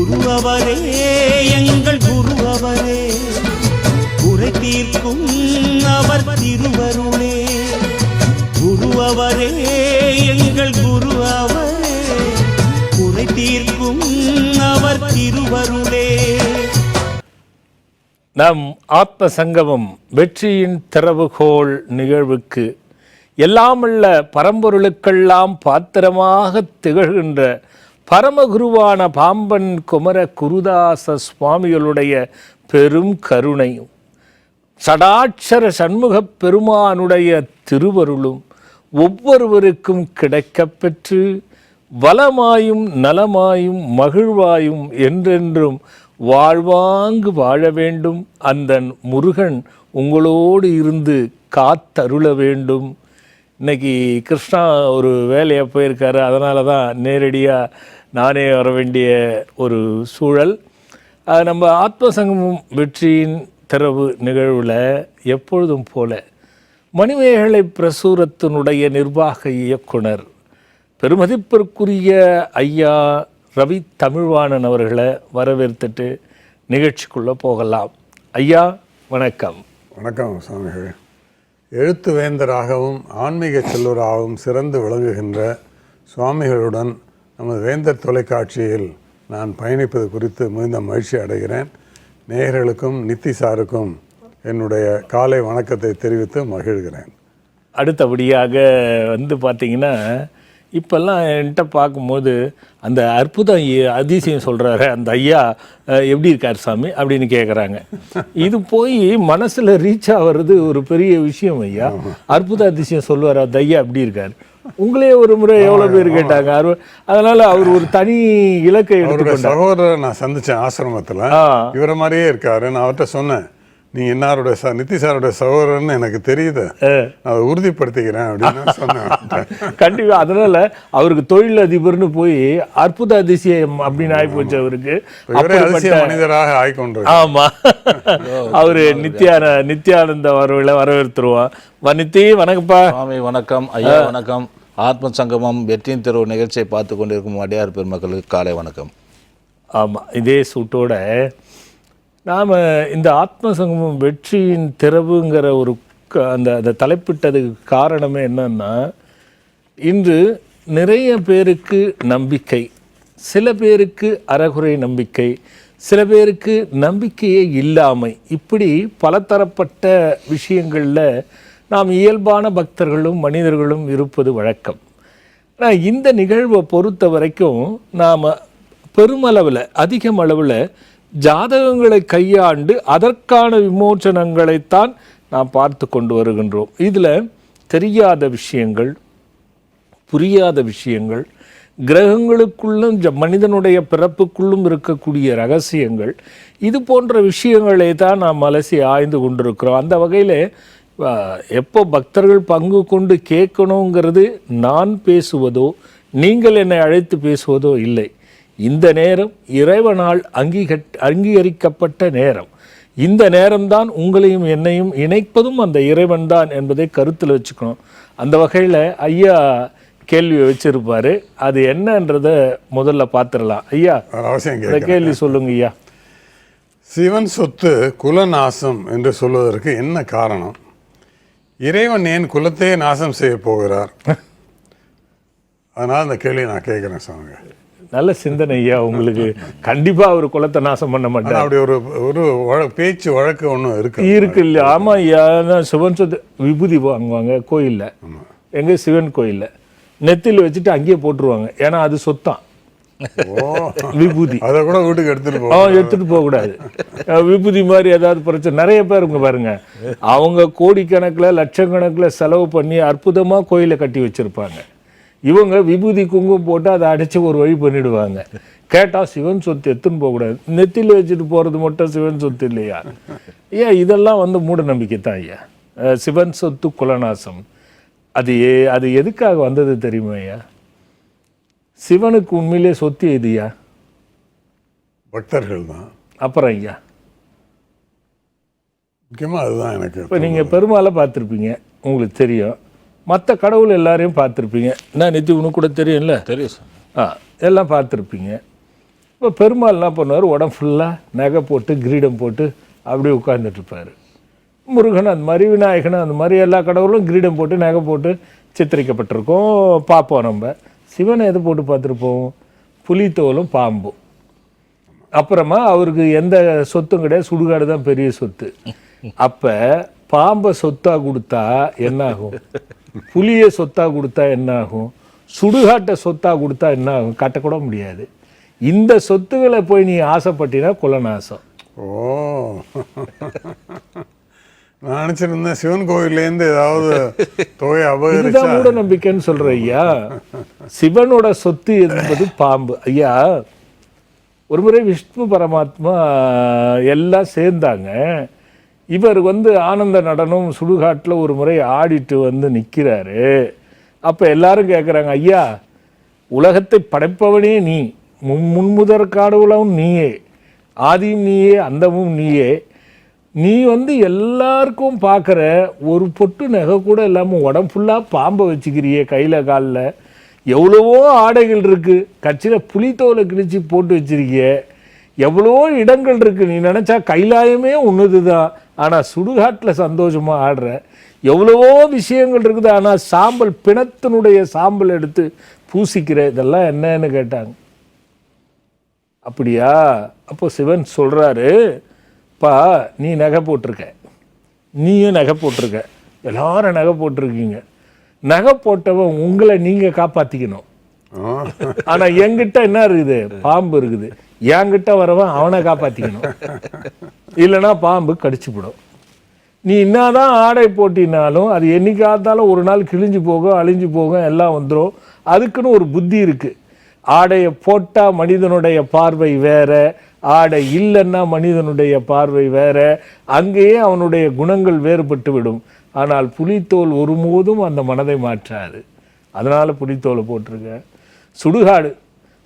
குருவரே எங்கள் குருவரே, குறை தீர்க்கும் அவர் திருவருளே. குருவரே எங்கள் குருவரே, குறை தீர்க்கும் அவர் திருவருளே. நம் ஆத்ம சங்கமம் வெற்றியின் திறவுகோல் நிகழ்வுக்கு எல்லாமல்ல பரம்பொருளுக்கெல்லாம் பாத்திரமாக திகழ்கின்ற பரமகுருவான பாம்பன் குமர குருதாச சுவாமிகளுடைய பெரும் கருணையும் சடாட்சர சண்முகப் பெருமானுடைய திருவருளும் ஒவ்வொருவருக்கும் கிடைக்கப்பெற்று வளமாயும் நலமாயும் மகிழ்வாயும் என்றென்றும் வாழ்வாங்கு வாழ வேண்டும். அந்த முருகன் உங்களோடு இருந்து காத்தருள வேண்டும். இன்னைக்கு கிருஷ்ணா ஒரு வேலையை போயிருக்காரு, அதனால தான் நேரடியாக நானே வர வேண்டிய ஒரு சூழல். நம்ம ஆத்மசங்கமம் வெற்றியின் திறவு நிகழ்வில் எப்பொழுதும் போல மணிமேகலை பிரசுரத்தினுடைய நிர்வாக இயக்குனர் பெருமதிப்பிற்குரிய ஐயா ரவி தமிழ்வாணன் அவர்களை வரவேற்றுட்டு நிகழ்ச்சிக்குள்ளே போகலாம். ஐயா வணக்கம். வணக்கம் சுவாமிகள். எழுத்து வேந்தராகவும் ஆன்மீக செல்வராகவும் சிறந்து விளங்குகின்ற சுவாமிகளுடன் நமது வேந்தர் தொலைக்காட்சியில் நான் பயணிப்பது குறித்து மிகுந்த மகிழ்ச்சி அடைகிறேன். நேயர்களுக்கும் நித்திசாருக்கும் என்னுடைய காலை வணக்கத்தை தெரிவித்து மகிழ்கிறேன். அடுத்தபடியாக பார்த்திங்கன்னா இப்போல்லாம் என்கிட்ட பார்க்கும்போது அந்த அற்புதம் அதிசயம் சொல்கிறாரு அந்த ஐயா எப்படி இருக்கார் சாமி அப்படின்னு கேட்குறாங்க. இது போய் மனசில் ரீச் ஆகிறது ஒரு பெரிய விஷயம். ஐயா அற்புத அதிசயம் சொல்லுவார் அந்த ஐயா எப்படி இருக்கார். உங்களே ஒரு முறை எவ்வளோ பேர் கேட்டாங்க. அதனால் அவர் ஒரு தனி இலக்கை எடுத்துக்கொண்டார். சகோதரரை நான் சந்தித்தேன் ஆசிரமத்தில், இவரை மாதிரியே இருக்காரு. நான் அவர்கிட்ட சொன்னேன், நீ என்னோட நித்திசாரோடைய சகோதரன்னு எனக்கு தெரியுது, அதை உறுதிப்படுத்திக்கிறேன் அப்படின்னு சொன்னேன். கண்டிப்பா. அதனால அவருக்கு தொழில் அதிபர்னு போய் அற்புத அதிசயம் அப்படின்னு ஆகி போச்சு. அவருக்கு மனிதராக ஆய்கொண்டு. ஆமா, அவரு நித்யானந்த அவர்களை வரவேற்றுருவான். நித்தி வணக்கம்ப்பா. சுவாமி வணக்கம். ஐயா வணக்கம். ஆத்ம சங்கமம் வெற்றியின் தெருவு நிகழ்ச்சியை பார்த்து கொண்டிருக்கும் அடியார் பெருமக்களுக்கு காலை வணக்கம். ஆமாம், இதே சூட்டோட நாம் இந்த ஆத்மசங்கமம் வெற்றியின் திறவுங்கிற ஒரு அந்த தலைப்பிட்டதுக்கு காரணமே என்னன்னா, இன்று நிறைய பேருக்கு நம்பிக்கை, சில பேருக்கு அறகுறை நம்பிக்கை, சில பேருக்கு நம்பிக்கையே இல்லாமை, இப்படி பலதரப்பட்ட விஷயங்களில் நாம் இயல்பான பக்தர்களும் மனிதர்களும் இருப்பது வழக்கம். ஆனால் இந்த நிகழ்வை பொறுத்த வரைக்கும் நாம் பெருமளவில் அதிகமளவில் ஜாதகங்களை கையாண்டு அதற்கான விமோசனங்களைத்தான் நாம் பார்த்து கொண்டு வருகின்றோம். இதில் தெரியாத விஷயங்கள், புரியாத விஷயங்கள், கிரகங்களுக்குள்ளும் மனிதனுடைய பிறப்புக்குள்ளும் இருக்கக்கூடிய ரகசியங்கள், இது போன்ற விஷயங்களை தான் நாம் அலசி ஆய்ந்து கொண்டிருக்கிறோம். அந்த வகையில் எப்போ பக்தர்கள் பங்கு கொண்டு கேட்கணுங்கிறது நான் பேசுவதோ நீங்கள் என்னை அழைத்து பேசுவதோ இல்லை. இந்த நேரம் இறைவனால் அங்கீகரிக்கப்பட்ட நேரம். இந்த நேரம்தான் உங்களையும் என்னையும் இணைப்பதும் அந்த இறைவன் தான் என்பதை கருத்தில் வச்சுக்கணும். அந்த வகையில் ஐயா கேள்வியை வச்சிருப்பாரு, அது என்னன்றதை முதல்ல பார்த்துடலாம். ஐயா அந்த கேள்வி சொல்லுங்க ஐயா. சிவன் சொத்து குலநாசம் என்று சொல்வதற்கு என்ன காரணம்? இறைவன் ஏன் குலத்தையே நாசம் செய்ய போகிறார்? அதனால் அந்த கேள்வி நான் கேட்குறேன் சாமி. நல்ல சிந்தனை ஐயா உங்களுக்கு. கண்டிப்பாக ஒரு குலத்தை நாசம் பண்ண மாட்டேன். அப்படி ஒரு பேச்சு வழக்கு ஒன்றும் இருக்கு இல்லையா? ஆமாம் ஐயா. சிவன் சொத்து விபூதி வாங்குவாங்க கோயிலில், எங்கே சிவன் கோயிலில் நெத்தியில் வச்சுட்டு அங்கேயே போட்டுருவாங்க. ஏன்னா அது சொத்தான் விபூதி. அதை கூட வீட்டுக்கு எடுத்துட்டு போகக்கூடாது. விபூதி மாதிரி ஏதாவது பிரச்சனை நிறைய பேர் இங்கே பாருங்க, அவங்க கோடிக்கணக்கில் லட்சக்கணக்கில் செலவு பண்ணி அற்புதமாக கோயிலை கட்டி வச்சுருப்பாங்க. இவங்க விபூதி குங்குமம் போட்டு அதை அடைச்சி ஒரு வழி பண்ணிடுவாங்க. கேட்டால் சிவன் சொத்து எடுத்துன்னு போகக்கூடாது, நெத்தியில் வச்சுட்டு போகிறது மட்டும் சிவன் சொத்து இல்லையா? ஐயா இதெல்லாம் மூட நம்பிக்கை தான் ஐயா. சிவன் சொத்து குலநாசம் அது எதுக்காக வந்தது தெரியுமா ஐயா? சிவனுக்கு உண்மையிலே சொத்து எதுயா? பக்தர்கள் தான். அப்புறம் ஐயா முக்கியமாக அதுதான் எனக்கு. இப்போ நீங்கள் பெருமாளை பார்த்துருப்பீங்க, உங்களுக்கு தெரியும். மற்ற கடவுள் எல்லாரையும் பார்த்துருப்பீங்க. நான் நித்தி உனக்கு கூட தெரியும்ல? தெரியும் சார். எல்லாம் பார்த்துருப்பீங்க. இப்போ பெருமாள் என்ன பண்ணுவார், உடம்பு ஃபுல்லாக நகை போட்டு கிரீடம் போட்டு அப்படியே உட்கார்ந்துட்டு இருப்பார். முருகன் அந்த மாதிரி, விநாயகன் அந்த மாதிரி எல்லா கடவுளும் கிரீடம் போட்டு நகை போட்டு சித்தரிக்கப்பட்டிருக்கோம், பார்ப்போம். நம்ம சிவனை எது போட்டு பார்த்துருப்போம், புலித்தோலும் பாம்பும். அப்புறமா அவருக்கு எந்த சொத்தும் கிடையாது, சுடுகாடு தான் பெரிய சொத்து. அப்போ பாம்பை சொத்தா கொடுத்தா என்ன ஆகும், புலியை சொத்தா கொடுத்தா என்ன ஆகும், சுடுகாட்டை சொத்தா கொடுத்தா என்ன ஆகும், கட்டக்கூட முடியாது. இந்த சொத்துக்களை போய் நீ ஆசைப்பட்டினா குலநாசம். ஓ, நான் நினைச்சிருந்தேன் சிவன் கோவிலேருந்து ஏதாவது தொகை அபகரிச்சா. இதுதான் மூட நம்பிக்கைன்னு சொல்ற ஐயா. சிவனோட சொத்து என்பது பாம்பு. ஐயா, ஒரு முறை விஷ்ணு பரமாத்மா எல்லாம் சேர்ந்தாங்க. இவர் ஆனந்த நடனம் சுடுகாட்டில் ஒரு முறை ஆடிட்டு நிற்கிறாரு. அப்போ எல்லாரும் கேட்குறாங்க, ஐயா உலகத்தை படைப்பவனே நீ, முன்முதற் கடவுளும் நீயே, ஆதியும் நீயே, அந்தமும் நீயே, நீ எல்லாருக்கும் பார்க்குற, ஒரு பொட்டு நகை கூட இல்லாமல் உடம்பு ஃபுல்லாக பாம்பை வச்சுக்கிறியே கையில் காலில், எவ்வளவோ ஆடைகள் இருக்குது, கட்சியில் புலித்தோலை கிழிச்சு போட்டு வச்சிருக்கிய, எவ்வளோ இடங்கள் இருக்குது, நீ நினச்சா கைலாயமே ஒன்றுது தான், ஆனால் சுடுகாட்டில் சந்தோஷமாக ஆடுற, எவ்வளவோ விஷயங்கள் இருக்குது, ஆனால் சாம்பல், பிணத்தினுடைய சாம்பல் எடுத்து பூசிக்கிற, இதெல்லாம் என்னன்னு கேட்டாங்க. அப்படியா? அப்போ சிவன் சொல்கிறாரு, பா நீ நகை போட்டிருக்க, நீயும் நகை போட்டிருக்க, எல்லாரும் நகை போட்டிருக்கீங்க, நகை போட்டவன் உங்களை நீங்கள் காப்பாற்றிக்கணும். ஆனால் என்கிட்ட என்ன இருக்குது, பாம்பு இருக்குது, என்கிட்ட வரவன் அவனை காப்பாற்றிக்கணும், இல்லைன்னா பாம்பு கடிச்சுவிடும். நீ என்னதான் ஆடை போட்டினாலும் அது என்னைக்காத்தாலும் ஒரு நாள் கிழிஞ்சு போகும், அழிஞ்சு போகும், எல்லாம் வந்துடும். அதுக்குன்னு ஒரு புத்தி இருக்குது. ஆடையை போட்டால் மனிதனுடைய பார்வை வேற, ஆடை இல்லைன்னா மனிதனுடைய பார்வை வேற, அங்கேயே அவனுடைய குணங்கள் வேறுபட்டு விடும். ஆனால் புலித்தோல் ஒருபோதும் அந்த மனதை மாற்றாது. அதனால் புலித்தோலை போட்டிருக்க. சுடுகாடு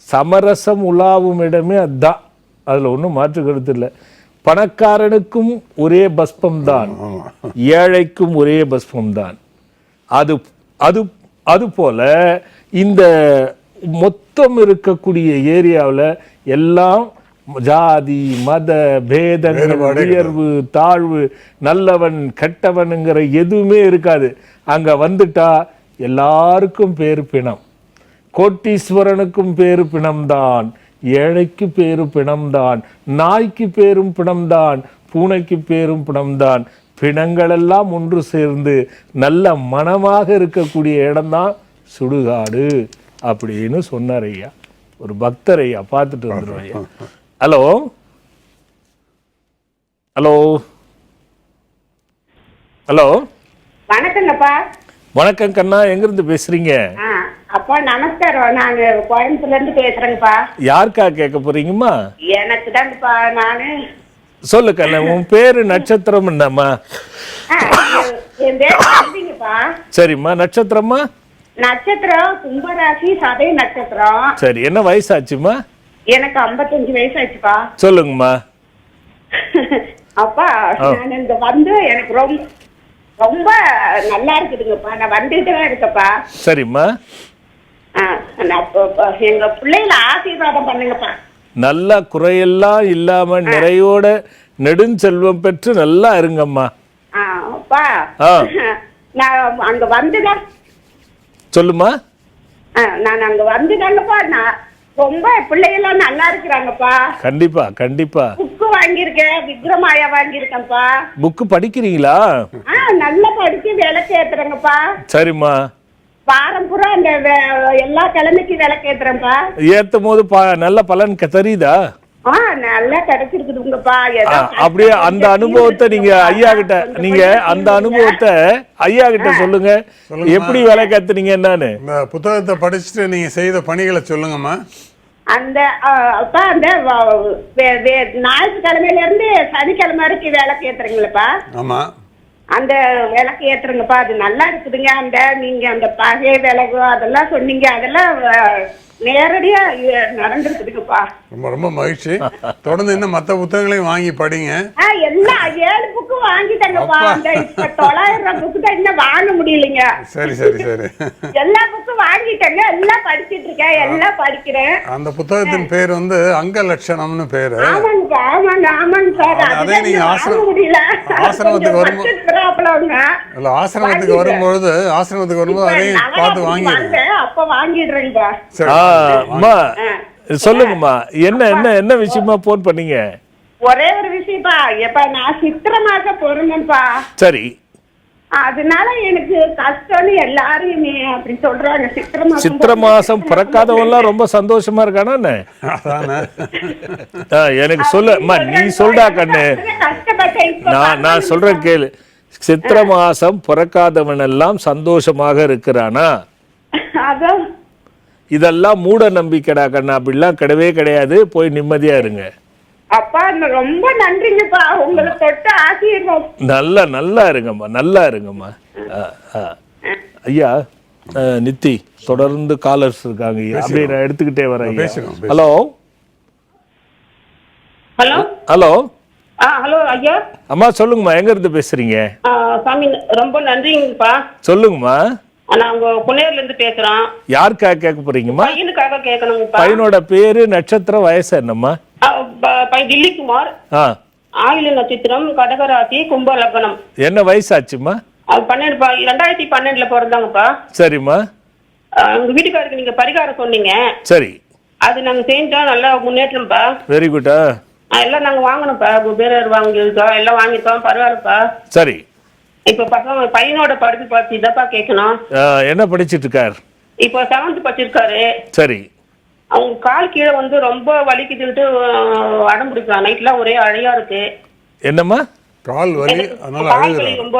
சமரசம் உலாவும் இடமே அதுதான், அதில் ஒன்றும் மாற்று கருத்து இல்லை. பணக்காரனுக்கும் ஒரே பஸ்பம்தான், ஏழைக்கும் ஒரே பஸ்பம்தான். அது அது அது போல இந்த மொத்தம் இருக்கக்கூடிய ஏரியாவில் எல்லாம் ஜாதி மத பேதங்கள், உயர்வு தாழ்வு, நல்லவன் கெட்டவனுங்கிற எதுவுமே இருக்காது. அங்கே வந்துட்டா எல்லாருக்கும் பேரு பிணம். கோட்டீஸ்வரனுக்கும் பேரு பிணம்தான், ஏழைக்கு பேரு பிணம்தான், நாய்க்கு பேரும் பிணம்தான், பூனைக்கு பேரும் பிணம்தான். பிணங்களெல்லாம் ஒன்று சேர்ந்து நல்ல மனமாக இருக்கக்கூடிய இடம்தான் சுடுகாடு அப்படின்னு சொன்னார் ஐயா. ஒரு பக்தர் ஐயா, பார்த்துட்டு வந்துடும் ஐயா. ஹலோ ஹலோ ஹலோ, வணக்கங்கப்பா. வணக்கம் கண்ணா, எங்கிருந்து பேசுறீங்க? அப்பா நமஸ்காரம், நான் கோயம்புத்தூர்ல இருந்து பேசுறேங்கப்பா. யாருக்கா கேட்க போறீங்கம்மா? எனக்கு தாங்கப்பா. நானு சொல்லு கண்ணா, உன் பேரு நட்சத்திரம் என்னம்மா? என் பேர் தம்பிங்கப்பா. சரிம்மா, நட்சத்திரம்மா? நட்சத்திரம் கும்பராசி, சதய நட்சத்திரம். சரி, என்ன வயசாச்சுமா? எனக்கு 55 வயசாச்சுப்பா. சொல்லுங்கம்மா. அப்பா நான் இந்த எனக்கு ரொம்ப நல்லா இருக்குதுங்கப்பா. நான் வந்துட்டு தான் இருக்கப்பா. சரிம்மா. எங்க பிள்ளைகள ஆசீர்வாதம் பண்ணுங்கப்பா. நல்லா குறையெல்லாம் இல்லாம நிறையோட நெடுஞ்செல்வம் பெற்று நல்லா இருங்கம்மா. அப்பா நான் அங்க வந்துதான். சொல்லுமா. நான் அங்க வந்துதாங்கப்பா. நான் ரொம்ப பிள்ளைகள்லாம் நல்லா இருக்கிறாங்கப்பா. கண்டிப்பா கண்டிப்பா. புக்கு வாங்கியிருக்கேன், விக்ரமாயா வாங்கியிருக்கேன்ப்பா. புக்கு படிக்கிறீங்களா? நல்லா படிச்சு விளக்கு ஏத்துறேங்கப்பா. சரிம்மா. பாரம்பூரா அந்த எல்லா கிழமைக்கு விளக்கு ஏத்துறேன்ப்பா. ஏத்தும் போது நல்ல பலன் தெரியுதா? நல்லா கிடைச்சிருக்குதுங்கப்பா. அப்படியே அந்த அனுபவத்தை நீங்க ஐயா கிட்ட, நீங்க அந்த அனுபவத்தை ஐயா கிட்ட சொல்லுங்க. எப்படி விளக்கு ஏத்துனீங்க என்னன்னு இந்த புத்தகத்தை படிச்சுட்டு நீங்க செய்த பணிகளை சொல்லுங்கம்மா. அந்த அப்பா அந்த ஞாயிற்றுக்கிழமையில இருந்து சனிக்கிழமை வரைக்கும் விளக்கு ஏத்துறீங்களப்பா? ஆமா, அந்த விளக்கு ஏத்துறங்கப்பா. அது நல்லா இருக்குதுங்க. அந்த நீங்க அந்த பகை விளக்கு அதெல்லாம் சொன்னீங்க, அதெல்லாம் நேரடியா நடந்திருக்குதுங்கப்பா. ரொம்ப ரொம்ப மகிழ்ச்சி. தொடர்ந்து இன்னும் மற்ற புத்தகங்களையும் வாங்கி படிங்க. எல்லாம் 7 புக்கு வாங்கிட்டேங்கப்பா. அந்த இப்ப 900 புக்கு தான் இன்னும் வாங்க முடியலைங்க. சரி சரி சரி. எல்லா புக்கும் வாங்கிட்டேங்க, எல்லாம் படிச்சிட்டு இருக்கேன், எல்லாம் படிக்கிறேன். அந்த புத்தகத்தின் பேர் வந்து அங்க லட்சணம்னு பேரு. ஆமாங்க ஆமாங்க சார். அதே நீங்க ஆசிரமத்துக்கு வரும்போது இல்ல ஆசிரமத்துக்கு வரும்பொழுது அதையும் பார்த்து வாங்கிடுங்க. அப்ப வாங்கிடுறேங்க. அம்மா சொல்லுங்கம்மா, என்ன என்ன என்ன விஷயமா போன் பண்ணீங்க? ஒரே ஒரு விஷயப்பா. எப்ப நான் சித்திரை மாசம் பொறுமைப்பா. சரி. அதனால எனக்கு கஷ்டம்னு எல்லாரும் அப்படி சொல்றாங்க. சித்திரை மாசம் பிறக்காதவெல்லாம் ரொம்ப சந்தோஷமா இருக்கானா? எனக்கு சொல்லுமா, நீ சொல்றா கண்ணு. நான் சொல்றேன் கேளு. சித்திரை மாசம் பிறக்காதவன் எல்லாம் சந்தோஷமாக இருக்கிறானா? இதெல்லாம் மூட நம்பிக்கைடா கண்ணா, அப்படிலாம் கிடையவே கிடையாது. போய் நிம்மதியா இருங்க. அப்பா ரொம்ப நன்றிங்கப்பா, உங்களை தொட்டு ஆசீர்வாதம். நல்லா இருங்கம்மா, நல்லா இருங்கம்மா. ஐயா நித்தி, தொடர்ந்து காலர்ஸ் இருக்காங்க, அப்படி நான் எடுத்துக்கிட்டே வரேன். ஹலோ ஹலோ ஹலோ ஹலோ ஐயா. அம்மா சொல்லுங்கம்மா, எங்க இருந்து பேசுறீங்க? சாமி ரொம்ப நன்றிங்கப்பா. சொல்லுங்கம்மா. நாங்க புனேர்ல இருந்து பேசுறோம். யாருக்காக கேட்க போறீங்கம்மா? பையனுக்காக கேட்கணுங்கப்பா. பையனோட பேரு, நட்சத்திரம், வயசு என்னம்மா? தில்லிக்குமார். ஆயில நட்சத்திரம், கடகராசி, கும்ப லக்னம். என்ன வயசாச்சுமா? 2012 பிறந்தாங்கப்பா. சரிம்மா. உங்க வீட்டுக்காரருக்கு நீங்க பரிகாரம் சொன்னீங்க. சரி. அது நாங்க செஞ்சோம், நல்லா முன்னேற்றம்ப்பா. வெரி குட்டா. எல்லாம் நாங்க வாங்கணும்ப்பா, குபேரர் வாங்கிருக்கோம், எல்லாம் வாங்கிருக்கோம், பரவாயில்லப்பா. சரி. இப்ப பையனோட படிப்பு பார்த்து இதப்பா கேட்கணும். என்ன படிச்சிட்டு இருக்காரு? இப்போ 7th படிச்சிருக்காரு. சரி. அவங்க கால் கீழே வந்து ரொம்ப வலிக்குதுன்ட்டு அடம் பிடிக்கலாம். நைட்லாம் ஒரே அழையா இருக்கு. என்னம்மா? கால் வலி, அதனால அழுகுறாரு. ரொம்ப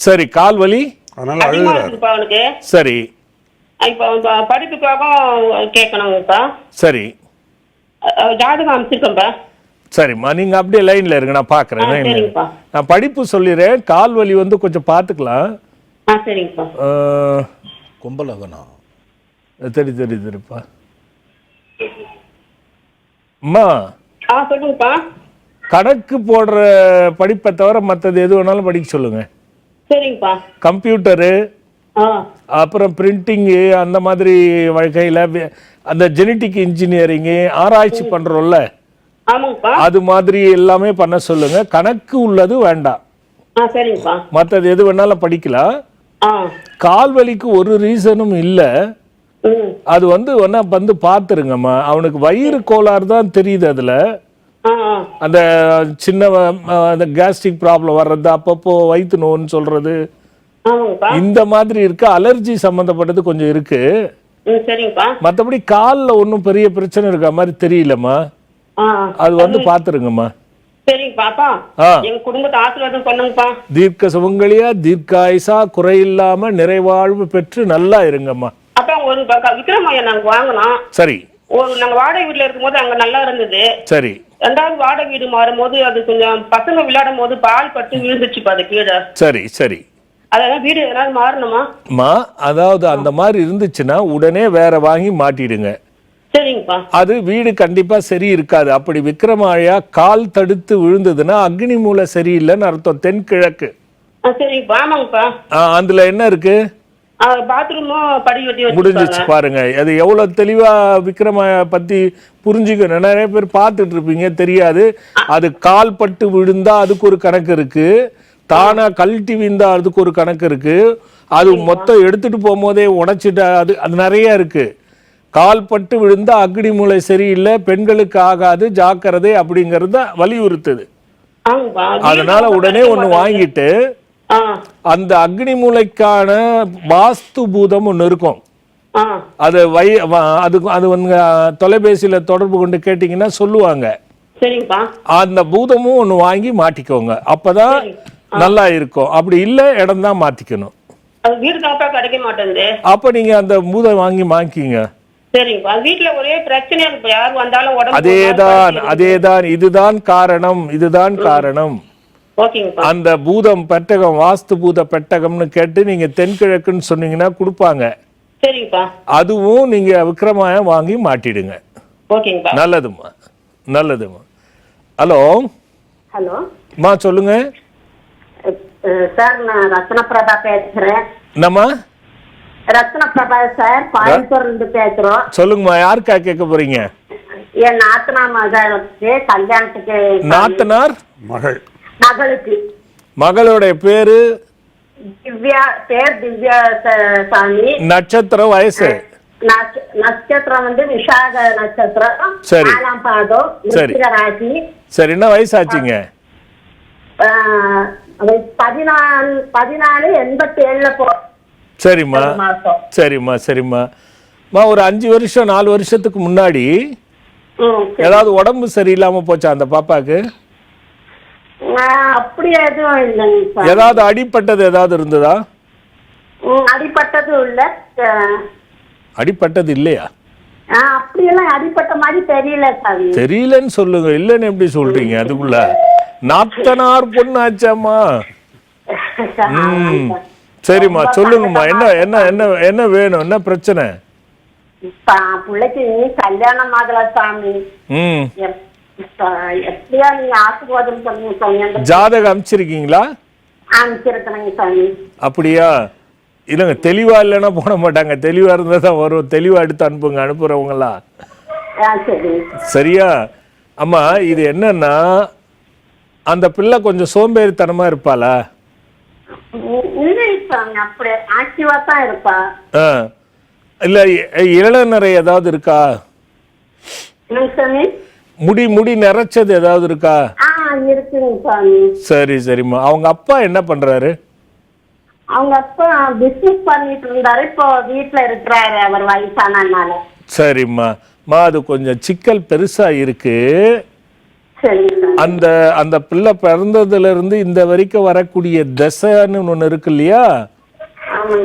சரி, கால் வலி அதனால அழுகுறாரு. அவனுக்கு. சரி. இப்போ படிப்புக்காக கேட்கணுங்கப்பா. சரி. ஜாதகம் அமைச்சிருக்கேன்ப்பா. சரிம்மா, நீங்க அப்படியே லைன்ல இருங்க, நான் பாக்குறேன். நான் படிப்பு சொல்லிடுறேன். கால் வலி வந்து கொஞ்சம் பாத்துக்கலாம். சரிங்கப்பா. கும்பலகனம் தெரிப்பா. அம்மா சொல்லுங்கப்பா. கணக்கு போடுற படிப்பை தவிர மற்றது எது வேணாலும் படிக்க சொல்லுங்க. சரிங்கப்பா. கம்ப்யூட்டரு, அப்புறம் பிரிண்டிங்கு, அந்த மாதிரி வகையில் அந்த ஜெனட்டிக் இன்ஜினியரிங்கு ஆராய்ச்சி பண்றோம்ல, அது மாதிரி எல்லாமே பண்ண சொல்லுங்க. கணக்கு உள்ளது வேண்டாம். மற்றது எது வேணாலும் படிக்கலாம். கால் வலிக்கு ஒரு ரீசனும் இல்லை. அது வந்து பார்த்துருங்கம்மா. அவனுக்கு வயிறு கோளாறு தான் தெரியுது. அதுல அந்த சின்ன அந்த கேஸ்ட்ரிக் ப்ராப்ளம் வர்றது, அப்பப்போ வயிற்று நோன்னு சொல்றது, இந்த மாதிரி இருக்கு. அலர்ஜி சம்பந்தப்பட்டது கொஞ்சம் இருக்கு. மற்றபடி காலில் ஒன்றும் பெரிய பிரச்சனை இருக்க மாதிரி தெரியலம்மா. அது வந்து பாத்துருங்கம்மா. தீர்க்க சுமங்கலியா, தீர்க்காயுசா, குறையில்லாம நிறைவாழ்வு பெற்று நல்லா இருங்கம்மா. ஒரு விக்ரமையா நாங்க வாங்கணும். சரி. நாங்க வாடகை வீட்டுல இருக்கும்போது அங்க நல்லா இருந்தது. சரி. 2வது வாடகை வீடு மாறும் போது அது கொஞ்சம் பசங்க விளையாடும் போது பால் பட்டு விழுந்துச்சுப்பா அது கீழே. சரி சரி. அதான் வீடு ஏதாவது மாறணுமா? அதாவது அந்த மாதிரி இருந்துச்சுன்னா உடனே வேற வாங்கி மாட்டிடுங்க. சரிங்கப்பா. அது வீடு கண்டிப்பா சரி இருக்காது. அப்படி விக்ரமாயா கால் தடுத்து விழுந்ததுன்னா அக்னி மூலை சரியில்லைன்னு அர்த்தம். தென்கிழக்கு. சரிங்கப்பா. ஆமாங்கப்பா. அதுல என்ன இருக்கு? முடிஞ்சிச்சு பாருங்க. அது எவ்வளவு தெளிவா விக்ரமாயா பத்தி புரிஞ்சுக்கணும். நிறைய பேர் பார்த்துட்டு இருப்பீங்க, தெரியாது. அது கால் பட்டு விழுந்தா அதுக்கு ஒரு கணக்கு இருக்கு, தானா கழட்டி விழுந்தா அதுக்கு ஒரு கணக்கு இருக்கு, அது மொத்தம் எடுத்துட்டு போகும்போதே உடைச்சிட்டா அது நிறைய இருக்கு. கால் பட்டு விழுந்தா அக்னி மூலை சரியில்லை, பெண்களுக்கு ஆகாது, ஜாக்கிரதை அப்படிங்கறத வலியுறுத்துது. அதனால உடனே ஒண்ணு வாங்கிட்டு அந்த அக்னி மூலைக்கான வாஸ்து பூதம் ஒண்ணு இருக்கும். அது தொலைபேசியில தொடர்பு கொண்டு கேட்டீங்கன்னா சொல்லுவாங்க. அந்த பூதமும் ஒண்ணு வாங்கி மாட்டிக்கோங்க, அப்பதான் நல்லா இருக்கும். அப்படி இல்ல இடம் தான் மாத்திக்கணும். அப்ப நீங்க அந்த பூதம் வாங்கி மாக்கிங்க. அதேதான் இதுதான் காரணம். அந்த பூதம் பெட்டகம், வாஸ்து பூத பெட்டகம்னு கேட்டு நீங்க தென்கிழக்குன்னு சொன்னீங்கன்னா கொடுப்பாங்க. சரிங்கப்பா. அதுவும் நீங்க விக்ரமாயம் வாங்கி மாட்டிடுங்க. ஓகேங்கப்பா. நல்லதும்மா, நல்லதும்மா. ஹலோ ஹலோ அம்மா, சொல்லுங்க. சார், நான் ரத்னபிரபா பேசுறேன். என்னம்மா? ரத்னபிரபா சார், கோயம்புத்தூர்ல இருந்து பேசுறோம். சொல்லுங்கம்மா, யாருக்கா கேட்க போறீங்க? என் நாத்தனா மகளுக்கு கல்யாணத்துக்கு. நாத்தனார் மகளுக்கு. மகளுடைய பேரு திவ்யா. பேர் திவ்யா சாமி. நட்சத்திரம், வயசு? நட்சத்திரம் வந்து விஷாக நட்சத்திரம். சரி. 4ஆம் பாதம். சரி ராசி. சரி, என்ன வயசு ஆச்சுங்க? 1487 போ. சரிம்மா, சரிம்மா, சரிம்மா. ஒரு 5 வருஷம் 4 வருஷத்துக்கு முன்னாடி ஏதாவது உடம்பு சரியில்லாம போச்சா அந்த பாப்பாக்கு? அப்படி எதுவும் இல்லைங்க. ஏதாவது அடிப்பட்டது ஏதாவது இருந்ததா? அடிப்பட்டது இல்ல. அடிப்பட்டது இல்லையா? அப்படியெல்லாம் அடிப்பட்ட மாதிரி தெரியல சாமி. தெரியலன்னு சொல்லுங்க, இல்லன்னு எப்படி சொல்றீங்க? அதுக்குள்ள நாத்தனார் பொண்ணு ஆச்சாமா. சரிம்மா, சொல்லுங்கம்மா. என்ன என்ன என்ன என்ன வேணும்? என்ன பிரச்சனை? பிள்ளைக்கு கல்யாணம் ஆகல சாமி. எப்படியா நீங்க ஆசீர்வாதம் பண்ணுங்க. ஜாதகம் அனுப்பிச்சிருக்கீங்களா? அனுப்பிச்சிருக்கேங்க சாமி. அப்படியா? இல்லைங்க, தெளிவா இல்லைன்னா போட மாட்டாங்க. தெளிவா இருந்தா தான் வரும். தெளிவா எடுத்து அனுப்புங்க, அனுப்புறவங்கலாம். சரியா? அம்மா, இது என்னன்னா, அந்த பிள்ளை கொஞ்சம் சோம்பேறித்தனமா இருப்பாளா? இல்ல இளநரை ஏதாவது இருக்கா? முடி நிறைச்சது ஏதாவது இருக்கா? சரி, சரிம்மா. அவங்க அப்பா என்ன பண்றாரு? அவங்க அப்பா பிசினஸ் பண்ணிட்டு இருந்தாரு. இப்போ வீட்டுல இருக்கிறாரு, அவர் வயசானனால. சரிம்மா, அது கொஞ்சம் சிக்கல் பெருசா இருக்கு. அந்த அந்த பிள்ளை பிறந்ததுல இருந்து இந்த வரைக்கும் வரக்கூடிய தசைன்னு ஒண்ணு இருக்கு இல்லையா?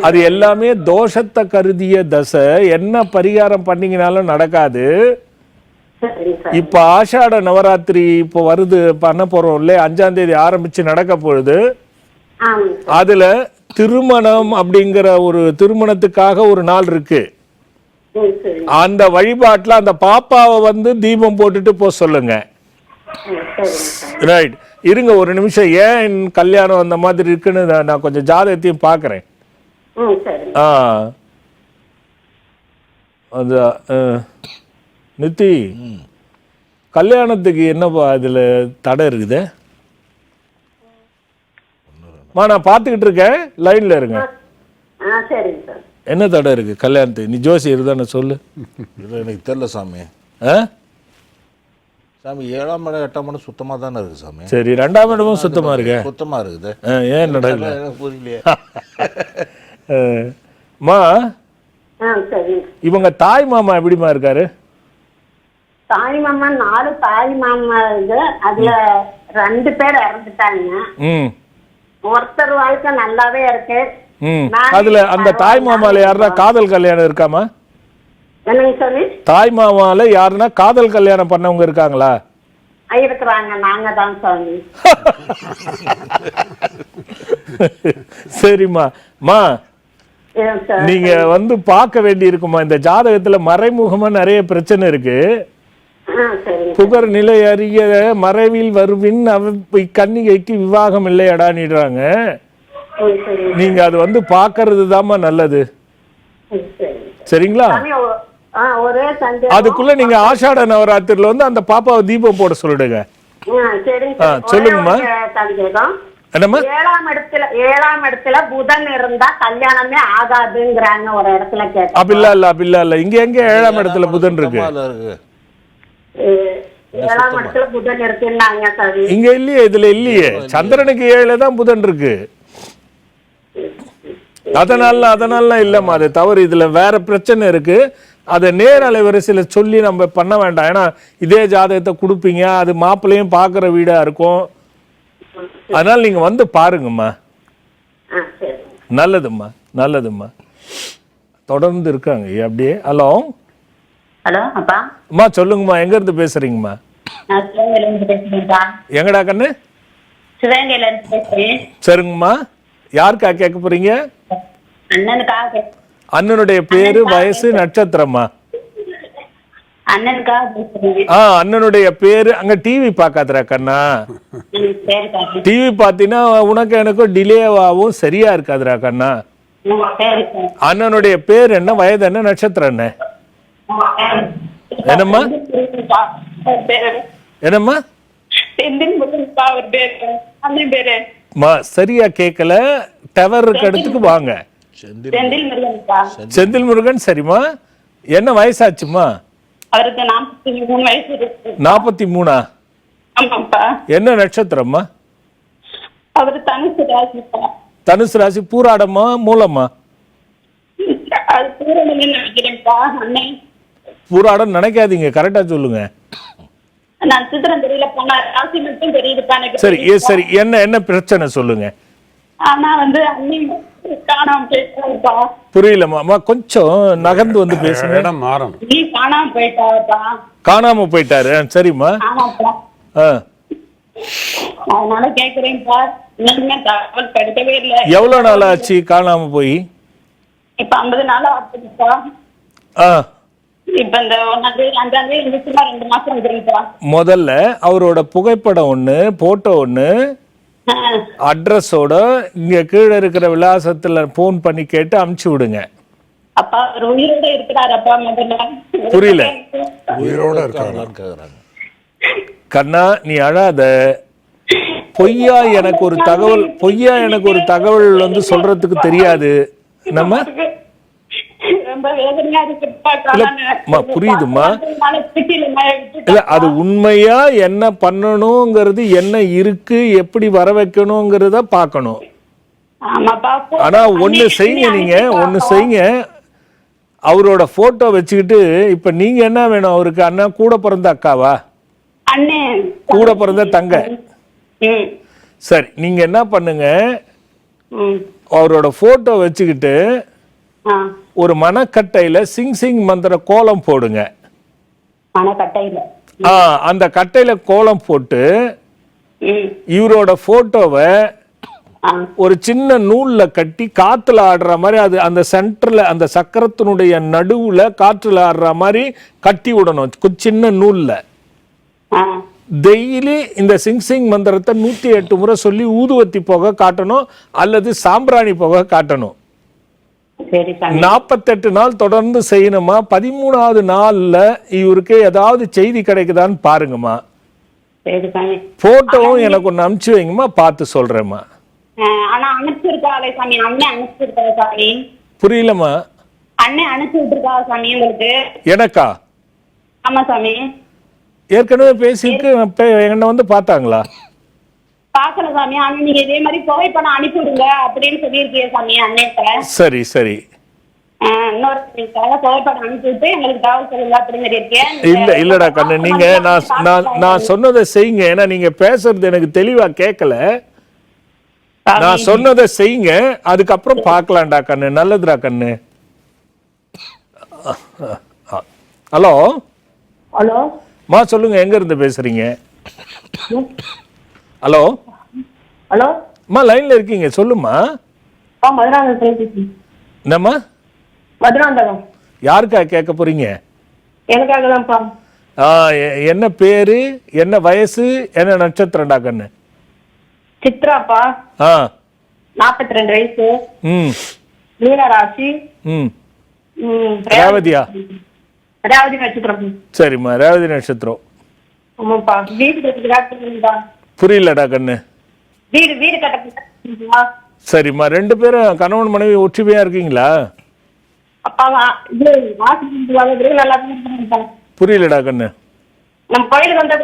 அது எல்லாமே தோஷத்தை கருதிய தசை. என்ன பரிகாரம் பண்ணீங்கனாலும் நடக்காது. இப்ப ஆஷாட நவராத்திரி இப்போ வருது, பண்ண போறோம் இல்லையா? 5ஆம் தேதி ஆரம்பிச்சு நடக்க போகுது. அதுல திருமணம் அப்படிங்கிற ஒரு திருமணத்துக்காக ஒரு நாள் இருக்கு. அந்த வழிபாட்டுல அந்த பாப்பாவை வந்து தீபம் போட்டுட்டு போ சொல்லுங்க. ரைட், இருங்க ஒரு நிமிஷம். ஏன் கல்யாணம் அந்த மாதிரி இருக்குன்னு நான் கொஞ்சம் ஜாதகத்தையும் பாக்குறேன். நித்தி, கல்யாணத்துக்கு என்னப்பா இதுல தடை இருக்குது? நான் பாத்துக்கிட்டு இருக்கேன், லைன்ல இருங்க. என்ன தடை இருக்கு கல்யாணத்துக்கு? நீ ஜோசியர் தானே, சொல்லு. எனக்கு தெரியல சாமி. சாமி 7ஆம் இடம் 8ஆம் இடம் சுத்தமா தானே இருக்கு சாமி. சரி, 2ஆம் இடமும் சுத்தமா இருக்கு. சுத்தமா இருக்குது. ஏன் நடக்கல? புரியலையே. மா, இவங்க தாய் மாமா எப்படிமா இருக்காரு? தாய் மாமா 4 தாய் மாமா இருக்கு. அதுல 2 பேர் இறந்துட்டாங்க. ஒருத்தர் வாழ்க்கை நல்லாவே இருக்கு. அதுல அந்த தாய் மாமால யாருன்னா காதல் கல்யாணம் இருக்காமா? என்னங்க சொல்லி? தாய் மாமால யாருன்னா காதல் கல்யாணம் பண்ணவங்க இருக்காங்களா? இருக்கிறாங்க. நாங்க தான் சாமி. சரிம்மா. நீங்க வந்து பார்க்க வேண்டி இருக்குமா? இந்த ஜாதகத்துல மறைமுகமா நிறைய பிரச்சனை இருக்கு. புகர் நிலை அறிய மறைவில் வருவின் கன்னிகைக்கு விவாகம் இல்லையடான்னுறாங்க. நீங்க அது வந்து பாக்குறது தாமா நல்லது. சரிங்களா? அதுக்குள்ள நீங்க ஆஷாட நவராத்திரில வந்து அந்த பாப்பாவை தீபம் போட சொல்லிடுங்க. சொல்லுங்கம்மா. என்னம்மா? 7ஆம் இடத்துல புதன் இருந்தா கல்யாணமே ஆகாதுங்கறாங்க ஒரு இடத்துல கேட்டா. அப்படி இல்ல. இங்க எங்க 7ஆம் இடத்துல புதன் இருக்கு? 7ஆம் இடத்துல புதன் இருக்குன்னாங்க சாமி. இங்க இல்லையே, இதுல இல்லையே. சந்திரனுக்கு 7ல தான் புதன் இருக்கு. அதனால இல்லம்மா, அது தவறு. இதுல வேற பிரச்சனை இருக்கு. அதை நேர் அலைவரிசையில சொல்லி நம்ம பண்ண வேண்டாம். ஏன்னா இதே ஜாதகத்தை கொடுப்பீங்க, அது மாப்பிள்ளையும் பாக்குற வீடா இருக்கும். அதனால நீங்க வந்து பாருங்கம்மா. நல்லதும்மா, நல்லதும்மா. தொடர்ந்து இருக்காங்க அப்படியே. ஹலோ அப்பா. அம்மா சொல்லுங்கம்மா, எங்க இருந்து பேசுறீங்கம்மா? எங்கடா கண்ணு? சரிங்கம்மா, யாருக்கா கேட்க போறீங்க? அண்ணனுடைய பேரு, வயசு, நட்சத்திரமா? அண்ணனுக்கா பேசுறீங்க? அண்ணனுடைய பேரு. அங்க டிவி பார்க்காதடா கண்ணா. சரிக்கா. டிவி பார்த்தீங்கன்னா உனக்கு எனக்கும் டிலே ஆகும், சரியா இருக்காதுடா கண்ணா. சரிக்கா. அண்ணனுடைய பேர் என்ன, வயது என்ன, நட்சத்திரம் என்ன? என்னம்மா என்னம்மா? சரியா கேட்கல, டவர் இருக்க இடத்துக்கு வாங்க. செந்தில் முருகன். சரிம்மா, என்ன வயசாச்சுமா? 43. என்ன நட்சத்திரம்மா? தனுசு ராசி. பூராடமா மூலமா? பூராடம் நினைக்காதீங்க, கரெக்டா சொல்லுங்க. சரி சரி, என்ன பிரச்சனை சொல்லுங்க. புரியலம்மா, கொஞ்சம் நகர்ந்து வந்து பேசுங்க. காணாம போயிட்டாரு. சரிம்மா. அதனால கேக்குறேன் சார், கிடைக்கவே இல்லை. எவ்வளவு நாள் ஆச்சு காணாம போய்? இப்ப 50 நாள் ஆச்சுப்பா. இப்ப இந்த 2 மாசம் வந்துருப்பா. முதல்ல அவரோட புகைப்படம் ஒண்ணு, போட்டோ ஒண்ணு, அட்ரஸோட இங்க கீழே இருக்கிற விலாசத்துல போன் பண்ணி கேட்டு அனுப்பிச்சு விடுங்க. அப்பா அவர் உயிரோட இருக்கிறாரப்பா? முதல்ல புரியல. உயிரோட இருக்காங்க. கண்ணா நீ அழாத. பொய்யா எனக்கு ஒரு தகவல் வந்து சொல்றதுக்கு தெரியாது. நம்ம ரொம்ப வேதனையா இல்ல புரியுதுமா? இல்ல அது உண்மையா என்ன பண்ணணுங்கிறது, என்ன இருக்கு, எப்படி வர வைக்கணுங்கிறத பாக்கணும். ஆனா ஒண்ணு செய்யுங்க, நீங்க ஒண்ணு செய்யுங்க. அவரோட போட்டோ வச்சுக்கிட்டு இப்ப நீங்க என்ன வேணும் அவருக்கு? அண்ணா கூட பிறந்த அக்காவா? கூட பிறந்த தங்க. சரி, நீங்க என்ன பண்ணுங்க, அவரோட போட்டோ வச்சுக்கிட்டு ஒரு மணக்கட்டையில சிங் மந்திர கோலம் போடுங்க. அந்த கட்டையில கோலம் போட்டு இவரோட போட்டோவை ஒரு சின்ன நூல்ல கட்டி காத்துல ஆடுற மாதிரி, அது அந்த சென்டர்ல அந்த சக்கரத்தினுடைய நடுவுல காற்றுல ஆடுற மாதிரி கட்டி விடணும் சின்ன நூல்ல. டெய்லி இந்த சிங் மந்திரத்தை 108 முறை சொல்லி ஊதுவத்தி புகை காட்டணும் அல்லது சாம்பிராணி புகை காட்டணும். 48 நாள் தொடர்ந்து செய்யணுமா. 13வது நாள்ல இவருக்கு ஏதாவது செய்தி கிடைக்குதான்னு பாருங்கம்மா. போட்டோவும் எனக்கு ஒண்ணு அனுப்பிச்சு வைங்கம்மா, பார்த்து சொல்றேம்மா. புரியலம்மா? எனக்கா? ஆமா சாமி. ஏற்கனவே பேசிட்டு என்ன வந்து பார்த்தாங்களா? பாக்கல சாமி. ஆனா நீங்க இதே மாதிரி புகைப்படம் அனுப்பிவிடுங்க அப்படின்னு சொல்லியிருக்கீங்க சாமி அண்ணேட்ட. சரி சரி. இன்னொரு புகைப்படம் அனுப்பிவிட்டு எங்களுக்கு தகவல் சொல்லுங்க அப்படின்னு சொல்லியிருக்கேன். இல்லடா கண்ணு, நீங்க நான் சொன்னதை செய்யுங்க. ஏன்னா நீங்க பேசுறது எனக்கு தெளிவா கேட்கல. நான் சொன்னதை செய்யுங்க, அதுக்கப்புறம் பார்க்கலாம்டா கண்ணு. நல்லதுடா கண்ணு. ஹலோ ஹலோ மா, சொல்லுங்க, எங்க இருந்து பேசுறீங்க? ஹலோ ஹலோ அம்மா, லைன்ல இருக்கீங்க, சொல்லுமா. என்னம்மா? மதுராந்தகம். யாருக்கா கேட்க போறீங்க? எனக்காக தான்ப்பா. என்ன பேரு, என்ன வயசு, என்ன நட்சத்திரம்டா கண்ணு? சித்ராப்பா. 42 வயசு. மீனராசி. ரேவதியா? ரேவதி நட்சத்திரம். சரிம்மா, ரேவதி நட்சத்திரம். ஆமாப்பா. வீடு புரியலடா கண்ணு. வீடு கட்ட. சரிம்மா, 2 பேரும் கணவன் மனைவி ஒற்றுமையா இருக்கீங்களா? புரியலடா கண்ணு. நம்ம கோயிலுக்கு வந்த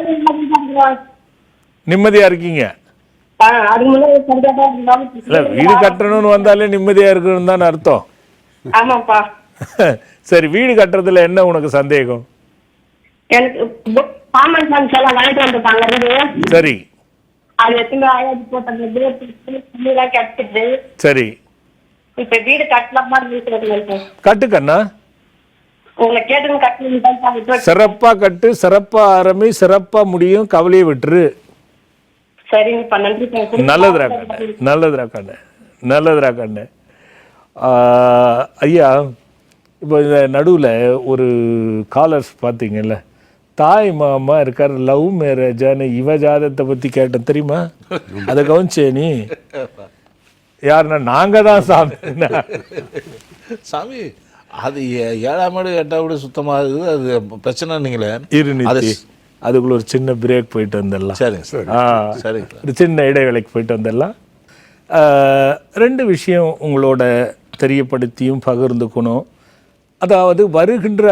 நிம்மதியா இருக்கீங்க? இல்ல, வீடு கட்டணும்னு வந்தாலே நிம்மதியா இருக்கணும் தான் அர்த்தம். ஆமாப்பா. சரி, வீடு கட்டுறதுல என்ன உனக்கு சந்தேகம்? எனக்கு சரி சரி. இப்ப வீடு கட்டலாமா? கட்டு கண்ணா, உங்களை கேட்டு சிறப்பா கட்டு, சிறப்பா ஆரம்பி, சிறப்பா முடியும், கவலையை விட்டுரு. சரிங்கப்பா, நன்றி. நல்லதுரா கண்ணு, நல்லதுரா கண்ணு, நல்லதுரா கண்ணு. ஐயா, இப்போ இந்த நடுவில் ஒரு காலர்ஸ் பார்த்தீங்கல்ல, தாய் மாமா இருக்கார், லவ் மேரேஜான்னு இவ ஜாதகத்தை பற்றி கேட்டேன் தெரியுமா? அதை கவனிச்சே நீ? யாருன்னா நாங்கள் தான் சாமி. சாமி அது 7ஆம் வீடு 8ஆம் வீடு சுத்தமாக இருக்குது, அது பிரச்சனை நீங்களே இருந்துச்சு. அதுக்குள்ள ஒரு சின்ன பிரேக் போயிட்டு வந்துடலாம். சரிங்க சார், சரிங்க. ஒரு சின்ன இடைவேளைக்கு போயிட்டு வந்துடலாம். 2 விஷயம் உங்களோட தெரியப்படுத்தியும் பகிர்ந்துக்கணும். அதாவது வருகின்ற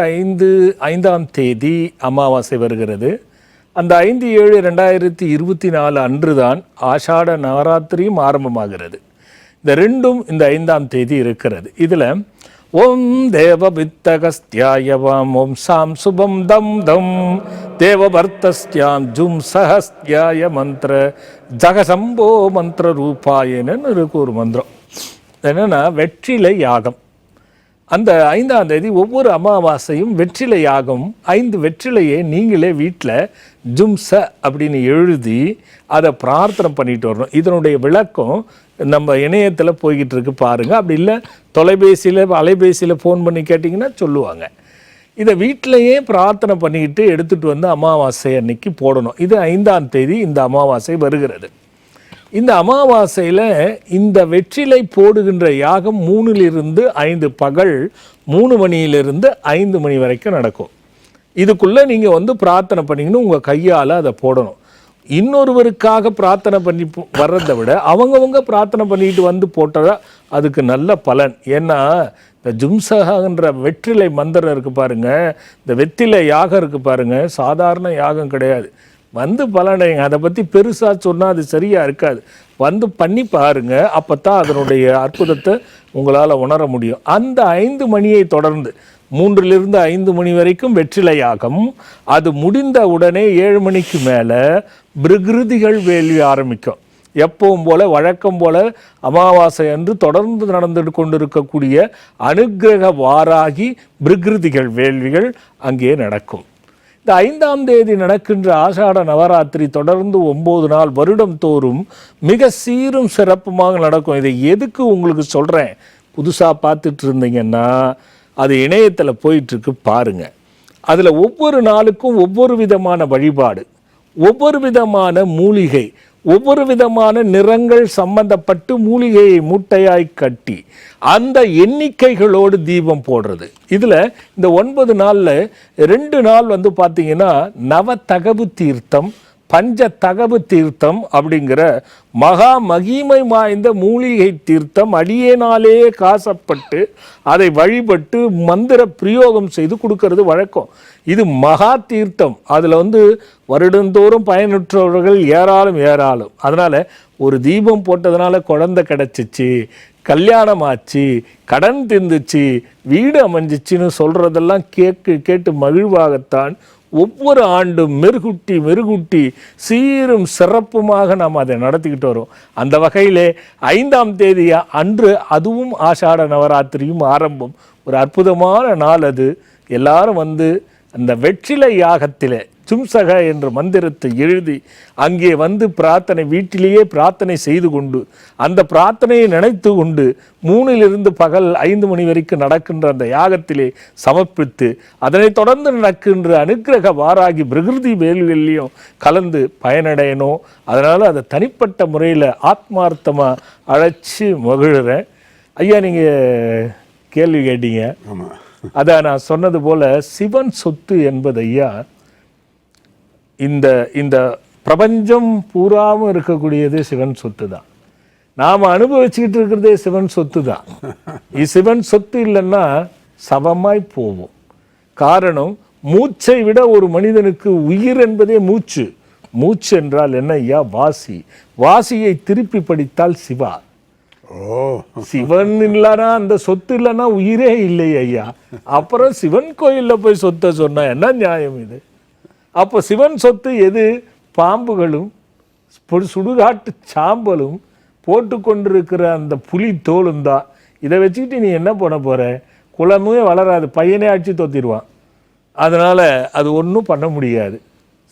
5ஆம் தேதி அமாவாசை வருகிறது. அந்த 5/7/2024 அன்று தான் ஆஷாட நவராத்திரியும் ஆரம்பமாகிறது. இந்த 2ம் இந்த 5ஆம் தேதி இருக்கிறது. இதில் ஓம் தேவபித்தகஸ்தியாயவாம் ஓம் சாம் சுபம் தம் தம் தேவபர்த்தஸ்தியாம் ஜும் சஹஸ்தியாய மந்திர ஜகசம்போ மந்திர ரூபாயன்னு இருக்கு ஒரு மந்திரம். என்னென்னா வெற்றிலை யாகம். அந்த 5ஆம் தேதி ஒவ்வொரு அமாவாசையும் வெற்றிலை யாகம். 5 வெற்றிலையை நீங்களே வீட்டில் ஜும்ச அப்படின்னு எழுதி அதை பிரார்த்தனை பண்ணிட்டு வரணும். இதனுடைய விளக்கம் நம்ம இணையத்தில் போய்கிட்டு இருக்கு பாருங்கள். அப்படி இல்லை அலைபேசியில் ஃபோன் பண்ணி கேட்டிங்கன்னா சொல்லுவாங்க. இதை வீட்டிலையே பிரார்த்தனை பண்ணிக்கிட்டு எடுத்துகிட்டு வந்து அமாவாசை அன்னைக்கு போடணும். இது 5ஆம் தேதி இந்த அமாவாசை வருகிறது. இந்த அமாவாசையில் இந்த வெற்றிலை போடுகின்ற யாகம் 3லிருந்து 5 பகல் 3 மணியிலிருந்து 5 மணி வரைக்கும் நடக்கும். இதுக்குள்ளே நீங்கள் வந்து பிரார்த்தனை பண்ணிங்கன்னு உங்கள் கையால் அதை போடணும். இன்னொருவருக்காக பிரார்த்தனை பண்ணி வர்றதை விட அவங்கவுங்க பிரார்த்தனை பண்ணிட்டு வந்து போட்டால் அதுக்கு நல்ல பலன். ஏன்னா இந்த ஜும்சஹான்ற வெற்றிலை மந்திரம் இருக்குது பாருங்கள், இந்த வெற்றிலை யாகம் இருக்குது பாருங்கள், சாதாரண யாகம் கிடையாது. வந்து பலனைங்க அதை பற்றி பெருசாக சொன்னால் அது சரியாக இருக்காது. வந்து பண்ணி பாருங்கள், அப்போ தான் அதனுடைய அற்புதத்தை உங்களால் உணர முடியும். அந்த 5 மணியை தொடர்ந்து 3லிருந்து 5 மணி வரைக்கும் வெற்றிலை யாகம். அது முடிந்த உடனே 7 மணிக்கு மேலே பிருகிருதிகள் வேள்வி ஆரம்பிக்கும். எப்பவும் போல வழக்கம் போல அமாவாசை அன்று தொடர்ந்து நடந்து கொண்டிருக்கக்கூடிய அனுக்கிரக வாராகி பிருகிருதிகள் வேள்விகள் அங்கே நடக்கும். இந்த 5ஆம் தேதி நடக்கின்ற ஆஷாட நவராத்திரி தொடர்ந்து 9 நாள் வருடம் தோறும் மிக சீரும் சிறப்புமாக நடக்கும். இதை எதுக்கு உங்களுக்கு சொல்கிறேன், புதுசாக பார்த்துட்டு இருந்தீங்கன்னா அது இணையத்தில் போயிட்டுருக்கு பாருங்கள். அதில் ஒவ்வொரு நாளுக்கும் ஒவ்வொரு விதமான வழிபாடு, ஒவ்வொரு விதமான மூலிகை, ஒவ்வொரு விதமான நிறங்கள் சம்பந்தப்பட்டு மூலிகையை மூட்டையாய் கட்டி அந்த எண்ணிக்கைகளோடு தீபம் போடுறது. இதில் இந்த 9 நாளில் 2 நாள் வந்து பார்த்தீங்கன்னா நவதகவு தீர்த்தம், பஞ்சதகவு தீர்த்தம் அப்படிங்கிற மகா மகிமை வாய்ந்த மூலிகை தீர்த்தம் அடியேனாலே காசப்பட்டு அதை வழிபட்டு மந்திர பிரயோகம் செய்து கொடுக்கறது வழக்கம். இது மகா தீர்த்தம். அதில் வந்து வருடந்தோறும் பயனுற்றவர்கள் ஏராளம். அதனால் ஒரு தீபம் போட்டதுனால குழந்தை கிடச்சிச்சு, கல்யாணம் ஆச்சு, கடன் தீர்ந்துச்சு, வீடு அமைஞ்சிச்சின்னு சொல்கிறதெல்லாம் கேட்டு மகிழ்வாகத்தான் ஒவ்வொரு ஆண்டும் மெருகுட்டி சீரும் சிறப்புமாக நாம் அதை நடத்திக்கிட்டு வரோம். அந்த வகையிலே 5ஆம் தேதி அன்று அதுவும் ஆஷாட நவராத்திரியும் ஆரம்பம். ஒரு அற்புதமான நாள் அது. எல்லாரும் வந்து அந்த வெற்றிலை யாகத்திலே ஜும்சக என்ற மந்திரத்தை எழுதி அங்கே வந்து பிரார்த்தனை வீட்டிலேயே பிரார்த்தனை செய்து கொண்டு அந்த பிரார்த்தனையை நினைத்து கொண்டு 3லிருந்து பகல் 5 மணி வரைக்கும் நடக்கின்ற அந்த யாகத்திலே சமர்ப்பித்து அதனை தொடர்ந்து நடக்கின்ற அனுக்கிரக வாராகி பிரகிருதி வேல்விலையும் கலந்து பயனடையணும். அதனால் அதை தனிப்பட்ட முறையில் ஆத்மார்த்தமாக அழைச்சி மகிழ்கிறேன். ஐயா, நீங்கள் கேள்வி கேட்டீங்க. அதை நான் சொன்னது போல் சிவன் சொத்து என்பது ஐயா இந்த பிரபஞ்சம் பூராவும் இருக்கக்கூடியது சிவன் சொத்து தான். நாம் அனுபவிச்சுக்கிட்டு இருக்கிறதே சிவன் சொத்து தான். சிவன் சொத்து இல்லைன்னா சவமாய் போவோம். காரணம், மூச்சை விட ஒரு மனிதனுக்கு உயிர் என்பதே மூச்சு. மூச்சு என்றால் என்ன ஐயா? வாசியை திருப்பி படித்தால் சிவா. சிவன் இல்லைன்னா அந்த சொத்து இல்லைன்னா உயிரே இல்லை ஐயா. அப்புறம் சிவன் கோயிலில் போய் சொத்தை சொன்னா என்ன நியாயம் இது? அப்போ சிவன் சொத்து எது? பாம்புகளும் சுடுகாட்டு சாம்பலும் போட்டு கொண்டிருக்கிற அந்த புலி தோலும் தான். இதை வச்சுக்கிட்டு நீ என்ன பண்ண போற? குலமே வளராது, பையனே அடிச்சு தொத்திடுவான். அதனால் அது ஒன்றும் பண்ண முடியாது.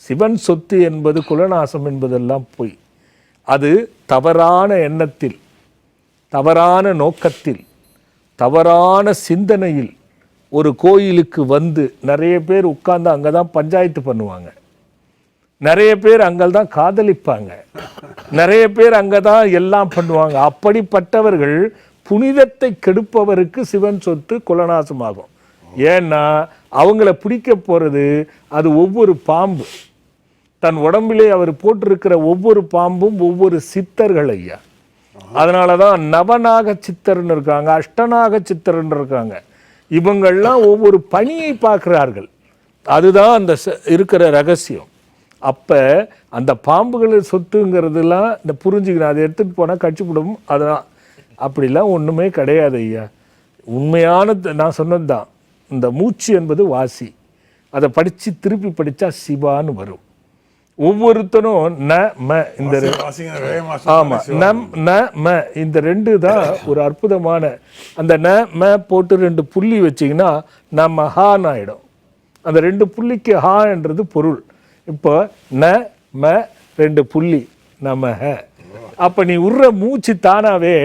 சிவன் சொத்து என்பது குலநாசம் என்பதெல்லாம் பொய். அது தவறான எண்ணத்தில், தவறான நோக்கத்தில், தவறான சிந்தனையில் ஒரு கோயிலுக்கு வந்து நிறைய பேர் உட்கார்ந்து அங்கே தான் பஞ்சாயத்து பண்ணுவாங்க, நிறைய பேர் அங்கே தான் காதலிப்பாங்க, நிறைய பேர் அங்கே தான் எல்லாம் பண்ணுவாங்க. அப்படிப்பட்டவர்கள் புனிதத்தை கெடுப்பவருக்கு சிவன் சொத்து குலநாசமாகும். ஏன்னா அவங்கள பிடிக்க போகிறது அது ஒவ்வொரு பாம்பு, தன் உடம்பிலே அவர் போட்டிருக்கிற ஒவ்வொரு பாம்பும் ஒவ்வொரு சித்தர்கள் ஐயா. அதனால தான் நவநாக சித்தர்ன்னு இருக்காங்க, அஷ்டநாக சித்தர்ன்னு இருக்காங்க. இவங்கள்லாம் ஒவ்வொரு பணியை பார்க்கிறார்கள். அதுதான் அந்த இருக்கிற ரகசியம். அப்போ அந்த பாம்புகள் சொத்துங்கிறதுலாம் இந்த புரிஞ்சுக்கணும். அதை எடுத்துகிட்டு போனால் கட்சிப்படும். அதெல்லாம் அப்படிலாம் ஒன்றுமே கிடையாது ஐயா. உண்மையான நான் சொன்னது தான், இந்த மூச்சு என்பது வாசி. அதை படித்து திருப்பி படித்தா சிவான்னு வரும். ஒவ்வொருத்தரும் ந ம இந்த ஆமாம் நம் ந ம இந்த ரெண்டு தான் ஒரு அற்புதமான. அந்த ந ம போட்டு 2 புள்ளி வச்சிங்கன்னா நம்ம ஹான்னு ஆகிடும். அந்த 2 புள்ளிக்கு ஹா என்றது பொருள். இப்போ ந ம 2 புள்ளி நம்ம ஹ. அப்போ நீ உர்ற மூச்சு தானாவே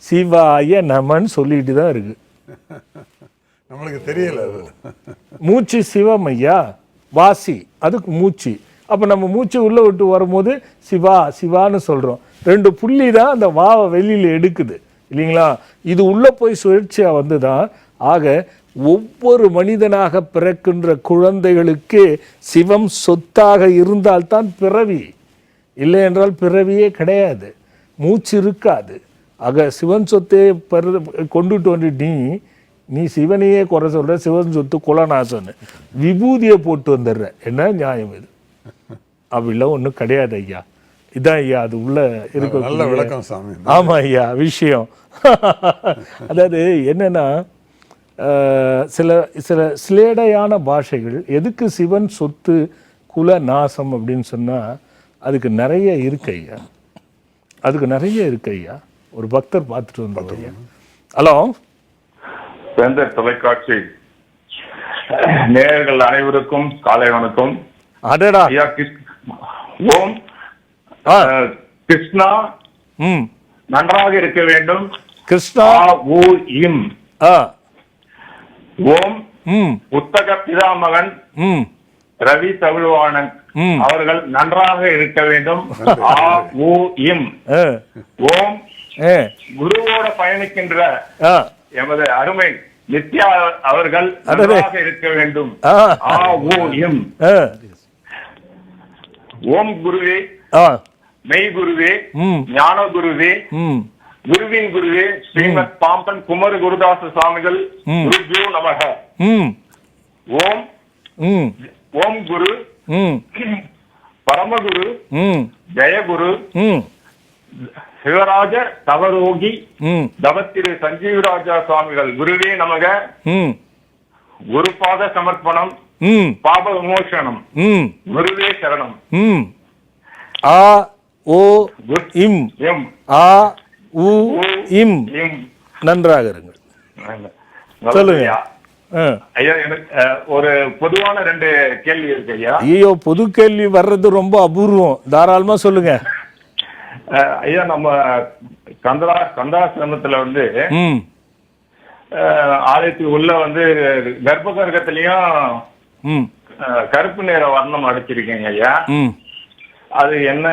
சிவாய நமன்னு சொல்லிட்டு தான் இருக்கு. நம்மளுக்கு தெரியல. மூச்சு சிவம் ஐயா, வாசி அதுக்கு மூச்சு. அப்போ நம்ம மூச்சு உள்ளே விட்டு வரும்போது சிவா சிவான்னு சொல்கிறோம். 2 புள்ளி தான் அந்த வாவை வெளியில் எடுக்குது இல்லைங்களா? இது உள்ளே போய் சுழற்சியாக வந்து தான். ஆக ஒவ்வொரு மனிதனாக பிறக்கின்ற குழந்தைகளுக்கு சிவம் சொத்தாக இருந்தால்தான் பிறவி, இல்லை என்றால் பிறவியே கிடையாது, மூச்சு இருக்காது. ஆக சிவன் சொத்தே கொண்டுட்டு வந்து நீ சிவனையே குறை சொல்கிற, சிவன் சொத்து குலநாசன்னு விபூதியை போட்டு வந்துடுற. என்ன நியாயம் இது? அப்படிலாம் ஒன்றும் கிடையாது ஐயா. இதான் ஐயா அது உள்ள இருக்க நல்ல விளக்கம் சாமி. ஆமாம் ஐயா விஷயம். அதாவது என்னென்னா சில சில சிலேடையான பாஷைகள். எதுக்கு சிவன் சொத்து குல நாசம் அப்படின்னு சொன்னால் அதுக்கு நிறைய இருக்கு ஐயா, அதுக்கு நிறைய இருக்கு ஐயா. ஒரு பக்தர் பார்த்துட்டு வந்தார் ஐயா. ஹலோ, வேந்தர் தொலைக்காட்சி நேயர்கள் அனைவருக்கும் காலை வணக்கம். அடடா ஐயா ஓம் கிருஷ்ணா நன்றாக இருக்க வேண்டும். கிருஷ்ணா இம் ஓம் புத்தக பிதாமகன் ரவி தவிழ்வாணன் அவர்கள் நன்றாக இருக்க வேண்டும். இம் ஓம் குருவோட பயணிக்கின்ற எமது அருமை நித்யா அவர்கள் நன்றாக இருக்க வேண்டும். இம் ஓம் குருவே, மெய் குருவே, ஞான குருவே, குருவின் குருவே ஸ்ரீமத் பாம்பன் குமர குருதாச சுவாமிகள் குருஜோ நமக. ஓம் ஓம் குரு பரமகுரு ஜெயகுரு சிவராஜ தவரோகி தவத்திரு சஞ்சீவராஜா சுவாமிகள் குருவே நமக. குருபாத சமர்ப்பணம், பாப விமோசனம், குருவே சரணம். ஆ ஓ இம் ஆ உ இம். நன்றாக இருங்கள். சொல்லுங்க ஐயா. எனக்கு ஒரு பொதுவான 2 கேள்வி இருக்கு ஐயா. ஐயோ, பொது கேள்வி வர்றது ரொம்ப அபூர்வம். தாராளமா சொல்லுங்க ஐயா. நம்ம கந்தாசிரமத்துல வந்து ஆலயத்துக்கு உள்ள வந்து கர்ப்ப கிரகத்திலயும் கருப்பு நிற வர்ணம் அடிச்சிருக்கீங்க ஐயா. அது என்ன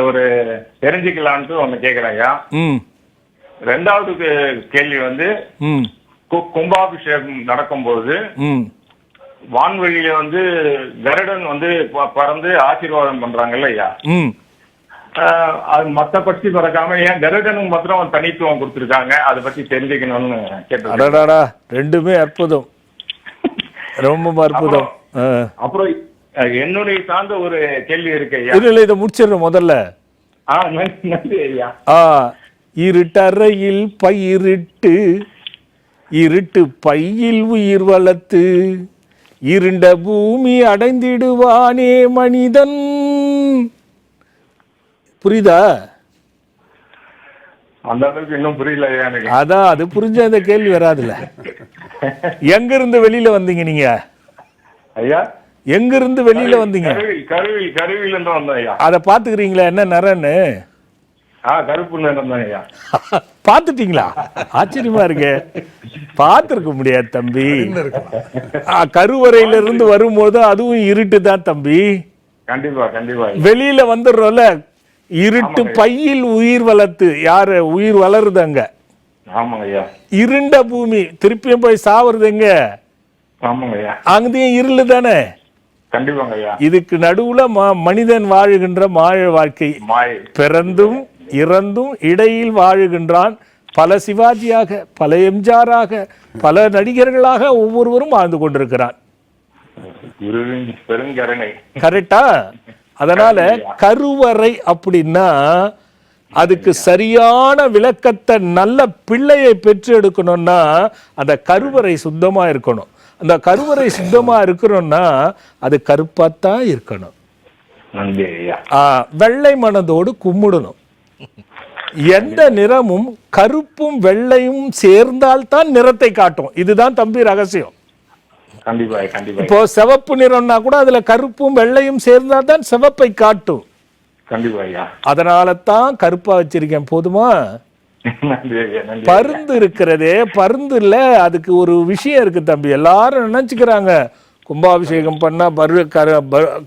ஒரு தெரிஞ்சுக்கலான்ட்டு ஒண்ணு கேக்குறேன் ஐயா. 2வது கேள்வி வந்து கும்பாபிஷேகம் நடக்கும்போது வான்வெளியில வந்து கருடன் வந்து பறந்து ஆசீர்வாதம் பண்றாங்கல்ல ஐயா. அது மத்த பட்சி பறக்காம ஏன் கருடனுக்கு மாத்திரம் தனித்துவம் கொடுத்துருக்காங்க? அதை பத்தி தெரிஞ்சுக்கணும்னு கேட்டேன். 2மே அற்புதம், ரொம்ப அற்புதம். அப்புறம் என்னுடைய சார்ந்த ஒரு கேள்வி இருக்கு ஐயா. இல்ல இதை முடிச்சிடணும் முதல்ல. நன்றி ஐயா. இருட்டறையில் பயிரிட்டு இருட்டு பையில் உயிர் வளர்த்து இருண்ட பூமி அடைந்திடுவானே மனிதன். புரியுதா? அந்த அளவுக்கு இன்னும் புரியல எனக்கு. அதான் அது புரிஞ்ச அந்த கேள்வி வராதுல்ல. எங்க இருந்து வெளியில வந்தீங்க நீங்க ஐயா? எங்க இருந்து வெளியில வந்தீங்க? கருவில இருந்து வந்தோம் ஐயா. அத பாத்துக்கிறீங்களா என்ன நரன்னு? கருப்பு நிறம் தான் ஐயா. பார்த்துட்டீங்களா? ஆச்சரியமா இருக்கு. பார்த்திருக்க முடியாது தம்பி. கருவறையிலிருந்து வரும்போது அதுவும் இருட்டு தான் தம்பி. கண்டிப்பா கண்டிப்பா. வெளியில வந்துடுறோம்ல, இருட்டு பையில் உயிர் வளர்த்து யாரு உயிர் வளருது அங்க. ஆமாங்க ஐயா. இருண்ட பூமி திருப்பியும் போய் சாவுறது எங்க? ஆமாங்க ஐயா. அங்கேயும் இருளு தானே. கண்டிப்பாங்க ஐயா. இதுக்கு நடுவுல மனிதன் வாழுகின்ற மாய வாழ்க்கை. பிறந்தும் இறந்தும் இடையில் வாழுகின்றான். பல சிவாஜியாக, பல எம்ஜிஆராக, பல நடிகர்களாக ஒவ்வொருவரும் வாழ்ந்து கொண்டிருக்கிறான். கரெக்டா? அதனால கருவறை அப்படின்னா அதுக்கு சரியான விளக்கத்தை நல்ல பிள்ளையை பெற்று எடுக்கணும்னா அந்த கருவறை சுத்தமா இருக்கணும். அந்த கருவறை சுத்தமா இருக்கணும்னா அது கருப்பாத்தான் இருக்கணும். வெள்ளை மனதோடு கும்பிடணும். எந்த நிறமும் கருப்பும் வெள்ளையும் சேர்ந்தால்தான் நிறத்தை காட்டும். இதுதான் தம்பி ரகசியம். இப்போ சிவப்பு நிறம்னா கூட அதுல கருப்பும் வெள்ளையும் சேர்ந்தால்தான் சிவப்பை காட்டும். அதனால தான் கருப்பா வச்சிருக்கேன். போதுமா? பருந்து இருக்கிறதே, பருந்து இல்ல, அதுக்கு ஒரு விஷயம் இருக்கு தம்பி. எல்லாரும் நினைச்சுக்கிறாங்க கும்பாபிஷேகம் பண்ணா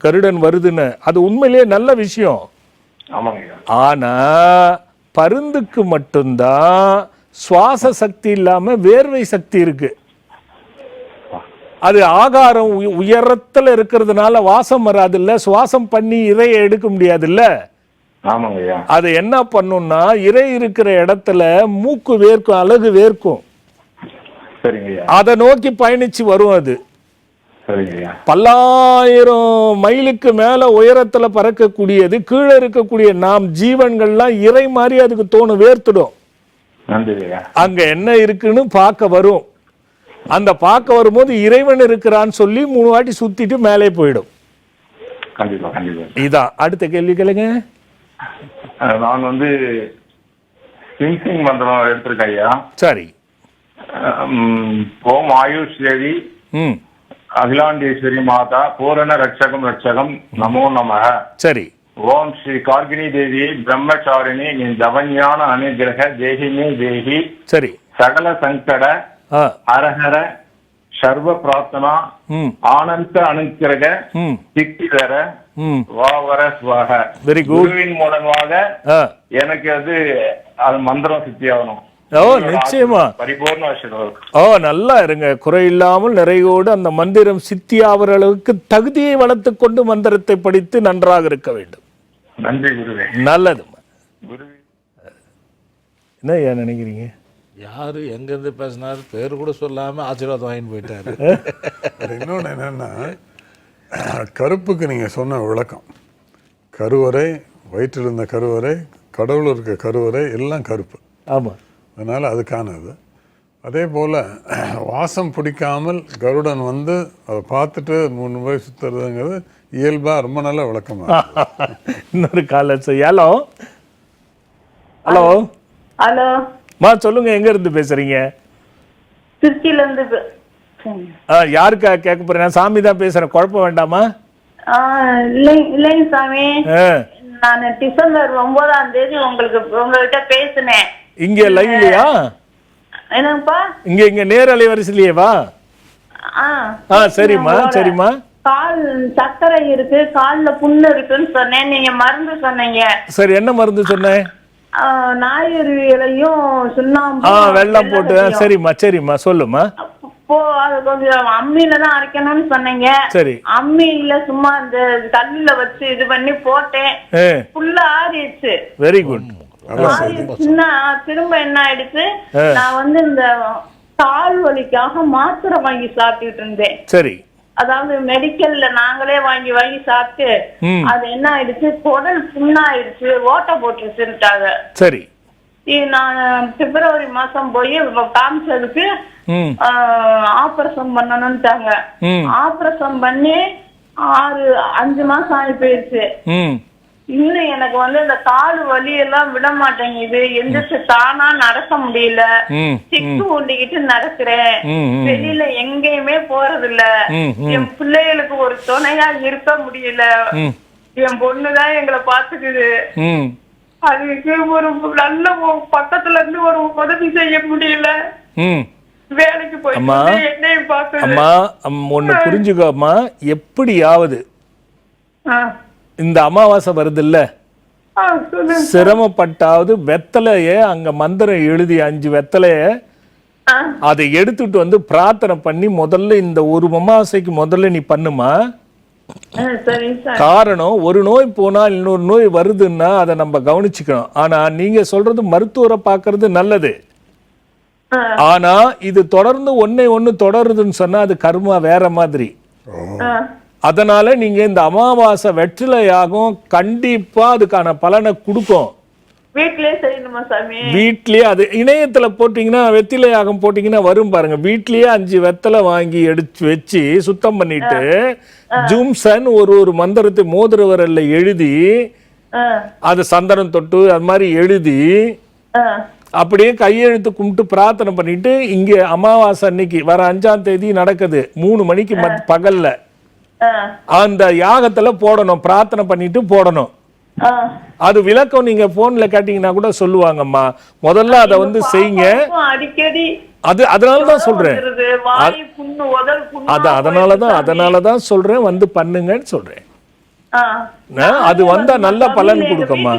கருடன் வருதுன்னு. அது உண்மையிலேயே நல்ல விஷயம். ஆனா பருந்துக்கு மட்டும்தான் சுவாச சக்தி இல்லாம வேர்வை சக்தி இருக்கு. அது ஆகாரம் உயரத்துல இருக்கிறதுனால வாசம் வராது இல்ல, சுவாசம் பண்ணி இறையை எடுக்க முடியாது இல்ல. அது என்ன பண்ணும்னா இறை இருக்கிற இடத்துல மூக்கு வேர்க்கும், அழகு வேர்க்கும். அதை நோக்கி பயணிச்சு வரும். அது பல்லாயிரம் மைலுக்கு மேல உயரத்துல பறக்கக்கூடியது. கீழே இருக்கக்கூடிய நாம் ஜீவன்கள்லாம் இறை மாதிரி அதுக்கு தோணும், வேர்த்துடும். அங்க என்ன இருக்குன்னு பார்க்க வரும். அந்த பார்க்க வரும்போது இறைவன் இருக்கிறான்னு சொல்லி 3 வாட்டி சுத்திட்டு மேலே போயிடும். இதான் அடுத்த கேள்வி கேளுங்க. நான் சிங் மந்திரம் எடுத்திருக்கேன் ஐயா. சரி. ஓம் ஆயுஷ் தேவி அகிலாண்டேஸ்வரி மாதா பூரண ரட்சகம் ரட்சகம் நமோ நமக. சரி. ஓம் ஸ்ரீ கார்கினி தேவி பிரம்மச்சாரிணி நின் ஜவஞான அனுகிரக தேகினி தேகி. சரி. சகல சங்கட ஹரஹர சர்வ பிரார்த்தனா ஆனந்த அனுக்கிரக சித்திதர வாவர ஸ்வாக. Very good. குருவின் மூலமாக எனக்கு அது மந்திரம் சித்தியாகணும். நிச்சயமா பரிபூர்ண ஆசீர்வாதம். நல்லா இருங்க. குறையில்லாமல் நிறையோடு அந்த மந்திரம் சித்தியாகிற அளவுக்கு தகுதியை வளர்த்து கொண்டு மந்திரத்தை படித்து நன்றாக இருக்க வேண்டும். நன்றி குருவே. நல்லது. என்ன நினைக்கிறீங்க? யாரு எங்க இருந்து பேசினாரு பேரு கூட சொல்லாம ஆசீர்வாதம் வாங்கிட்டு போயிட்டாரு. இன்னொன்று என்னன்னா, கருப்புக்கு நீங்க சொன்ன விளக்கம், கருவறை, வயிற்றில் இருந்த கருவறை, கடவுள் இருக்க கருவறை எல்லாம் கருப்பு. ஆமா. அதனால அதுக்கானது. அதே போல வாசம் பிடிக்காமல் கருடன் அதை பார்த்துட்டு 3 முறை சுத்துறதுங்கிறது இயல்பா ரொம்ப நல்ல விளக்கமா. இன்னொரு காலர். ஹலோ ஹலோ ஹலோ மா, சொல்லுங்க. எங்க இருந்து பேசுறீங்க? திருச்சியில இருந்து. யாருக்கா கேட்க போறேன்? சாமி தான் பேசுறேன், குழப்பம் வேண்டாமா? இல்லைங்க சாமி, நான் டிசம்பர் 9ஆம் தேதி உங்ககிட்ட பேசினேன். இங்க லைவ்லயா? என்னப்பா? இங்க நேரலை வரிசையிலேவா? சரிம்மா சரிம்மா. கால் சக்கரை இருக்கு, கால்ல புண்ணு இருக்குன்னு சொன்னேன். நீங்க மருந்து சொன்னீங்க. சரி, என்ன மருந்து சொன்னேன்? நாயுறு இலையும் சுண்ணாம்பு வெள்ளம் போட்டு. சரிம்மா சரிம்மா, சொல்லுமா. அது கொஞ்சம் அம்மியில தான் அரைக்கணும்னு சொன்னீங்க. சரி. அம்மியில சும்மா இந்த கல்லுல வச்சு இது பண்ணி போட்டேன். ஃபுல்லா ஆறிடுச்சு. Very good. திரும்ப என்ன ஆயிடுச்சு, நான் இந்த கால் வலிக்காக மாத்திரை வாங்கி சாப்பிட்டுட்டு இருந்தேன். சரி. அதாவது மெடிக்கல்ல நாங்களே வாங்கி வாங்கி சாப்பிட்டு அது என்ன ஆயிடுச்சு, குடல் புண்ணாயிடுச்சு, ஓட்ட போட்டுருச்சுட்டாங்க. சரி. நான் பிப்ரவரி மாசம் போய் காமிச்சதுக்கு ஆபரேஷன் பண்ணணும்ட்டாங்க. ஆபரேஷன் பண்ணி 5 மாசம் ஆகி போயிடுச்சு. இன்னும் எனக்கு இந்த கால் வலி எல்லாம் விட மாட்டேங்குது. எந்திரிச்சு தானா நடக்க முடியல. சிக்கு ஊண்டிக்கிட்டு நடக்கிறேன். வெளியில எங்கேயுமே போறது இல்ல. என் பிள்ளைகளுக்கு ஒரு துணையா இருக்க முடியல. என் பொண்ணுதான் எங்களை பாத்துக்குது. அதுக்கு ஒரு நல்ல பக்கத்துல இருந்து ஒரு உதவி செய்ய முடியல. ம் வேலைக்கு போய் அம்மா என்னையும் பார்த்து. அம்மா ஒன்று புரிஞ்சுக்கோம்மா, எப்படியாவது இந்த அமாவாசை வருது இல்ல, சிரமப்பட்டாவது வெத்தலைய அங்க மந்திரம் எழுதி 5 வெத்தலைய அதை எடுத்துட்டு வந்து பிரார்த்தனை பண்ணி முதல்ல இந்த ஒரு அமாவாசைக்கு முதல்ல நீ பண்ணுமா. காரணம், ஒரு நோய் போனா இன்னொரு நோய் வருதுன்னா அதை நம்ம கவனிச்சுக்கணும். ஆனா நீங்க சொல்றது மருத்துவரை பார்க்கறது நல்லது. ஆனா இது தொடர்ந்து ஒண்ணு தொடருதுன்னு சொன்னா அது கர்மா வேற மாதிரி. அதனால நீங்க இந்த அமாவாசை வெற்றிலை யாகம் கண்டிப்பா அதுக்கான பலனை கொடுக்கும். வீட்லயே செய்யணுமா சாமி? வீட்லயே, அது இணையத்துல போட்டீங்கன்னா வெற்றிலை யாகம் போட்டீங்கன்னா வரும் பாருங்க. வீட்லயே 5 வெத்தலை வாங்கி எடுத்து வச்சு சுத்தம் பண்ணிட்டு ஜூம்சன் ஒரு மந்திரத்தை மோதிர விரல்ல எழுதி அது சந்தனம் தொட்டு அது மாதிரி எழுதி அப்படியே கையெழுத்து கும்பிட்டு பிரார்த்தனை பண்ணிட்டு இங்க அமாவாசை அன்னைக்கு வர 5ஆம் தேதி நடக்குது 3 மணிக்கு பகல்ல அந்த யாகத்துல போடணும். பிரார்த்தனை பண்ணிட்டு போடணும். அது விளக்கம் நீங்க போன்ல கேட்டீங்கன்னா கூட சொல்லுவாங்கம்மா. முதல்ல அதை வந்து செய்யுங்க. அடிக்கடி அதனாலதான் சொல்றேன். அதனாலதான் சொல்றேன் வந்து பண்ணுங்கன்னு சொல்றேன். அது வந்தா நல்ல பலன் கொடுக்கும்மா.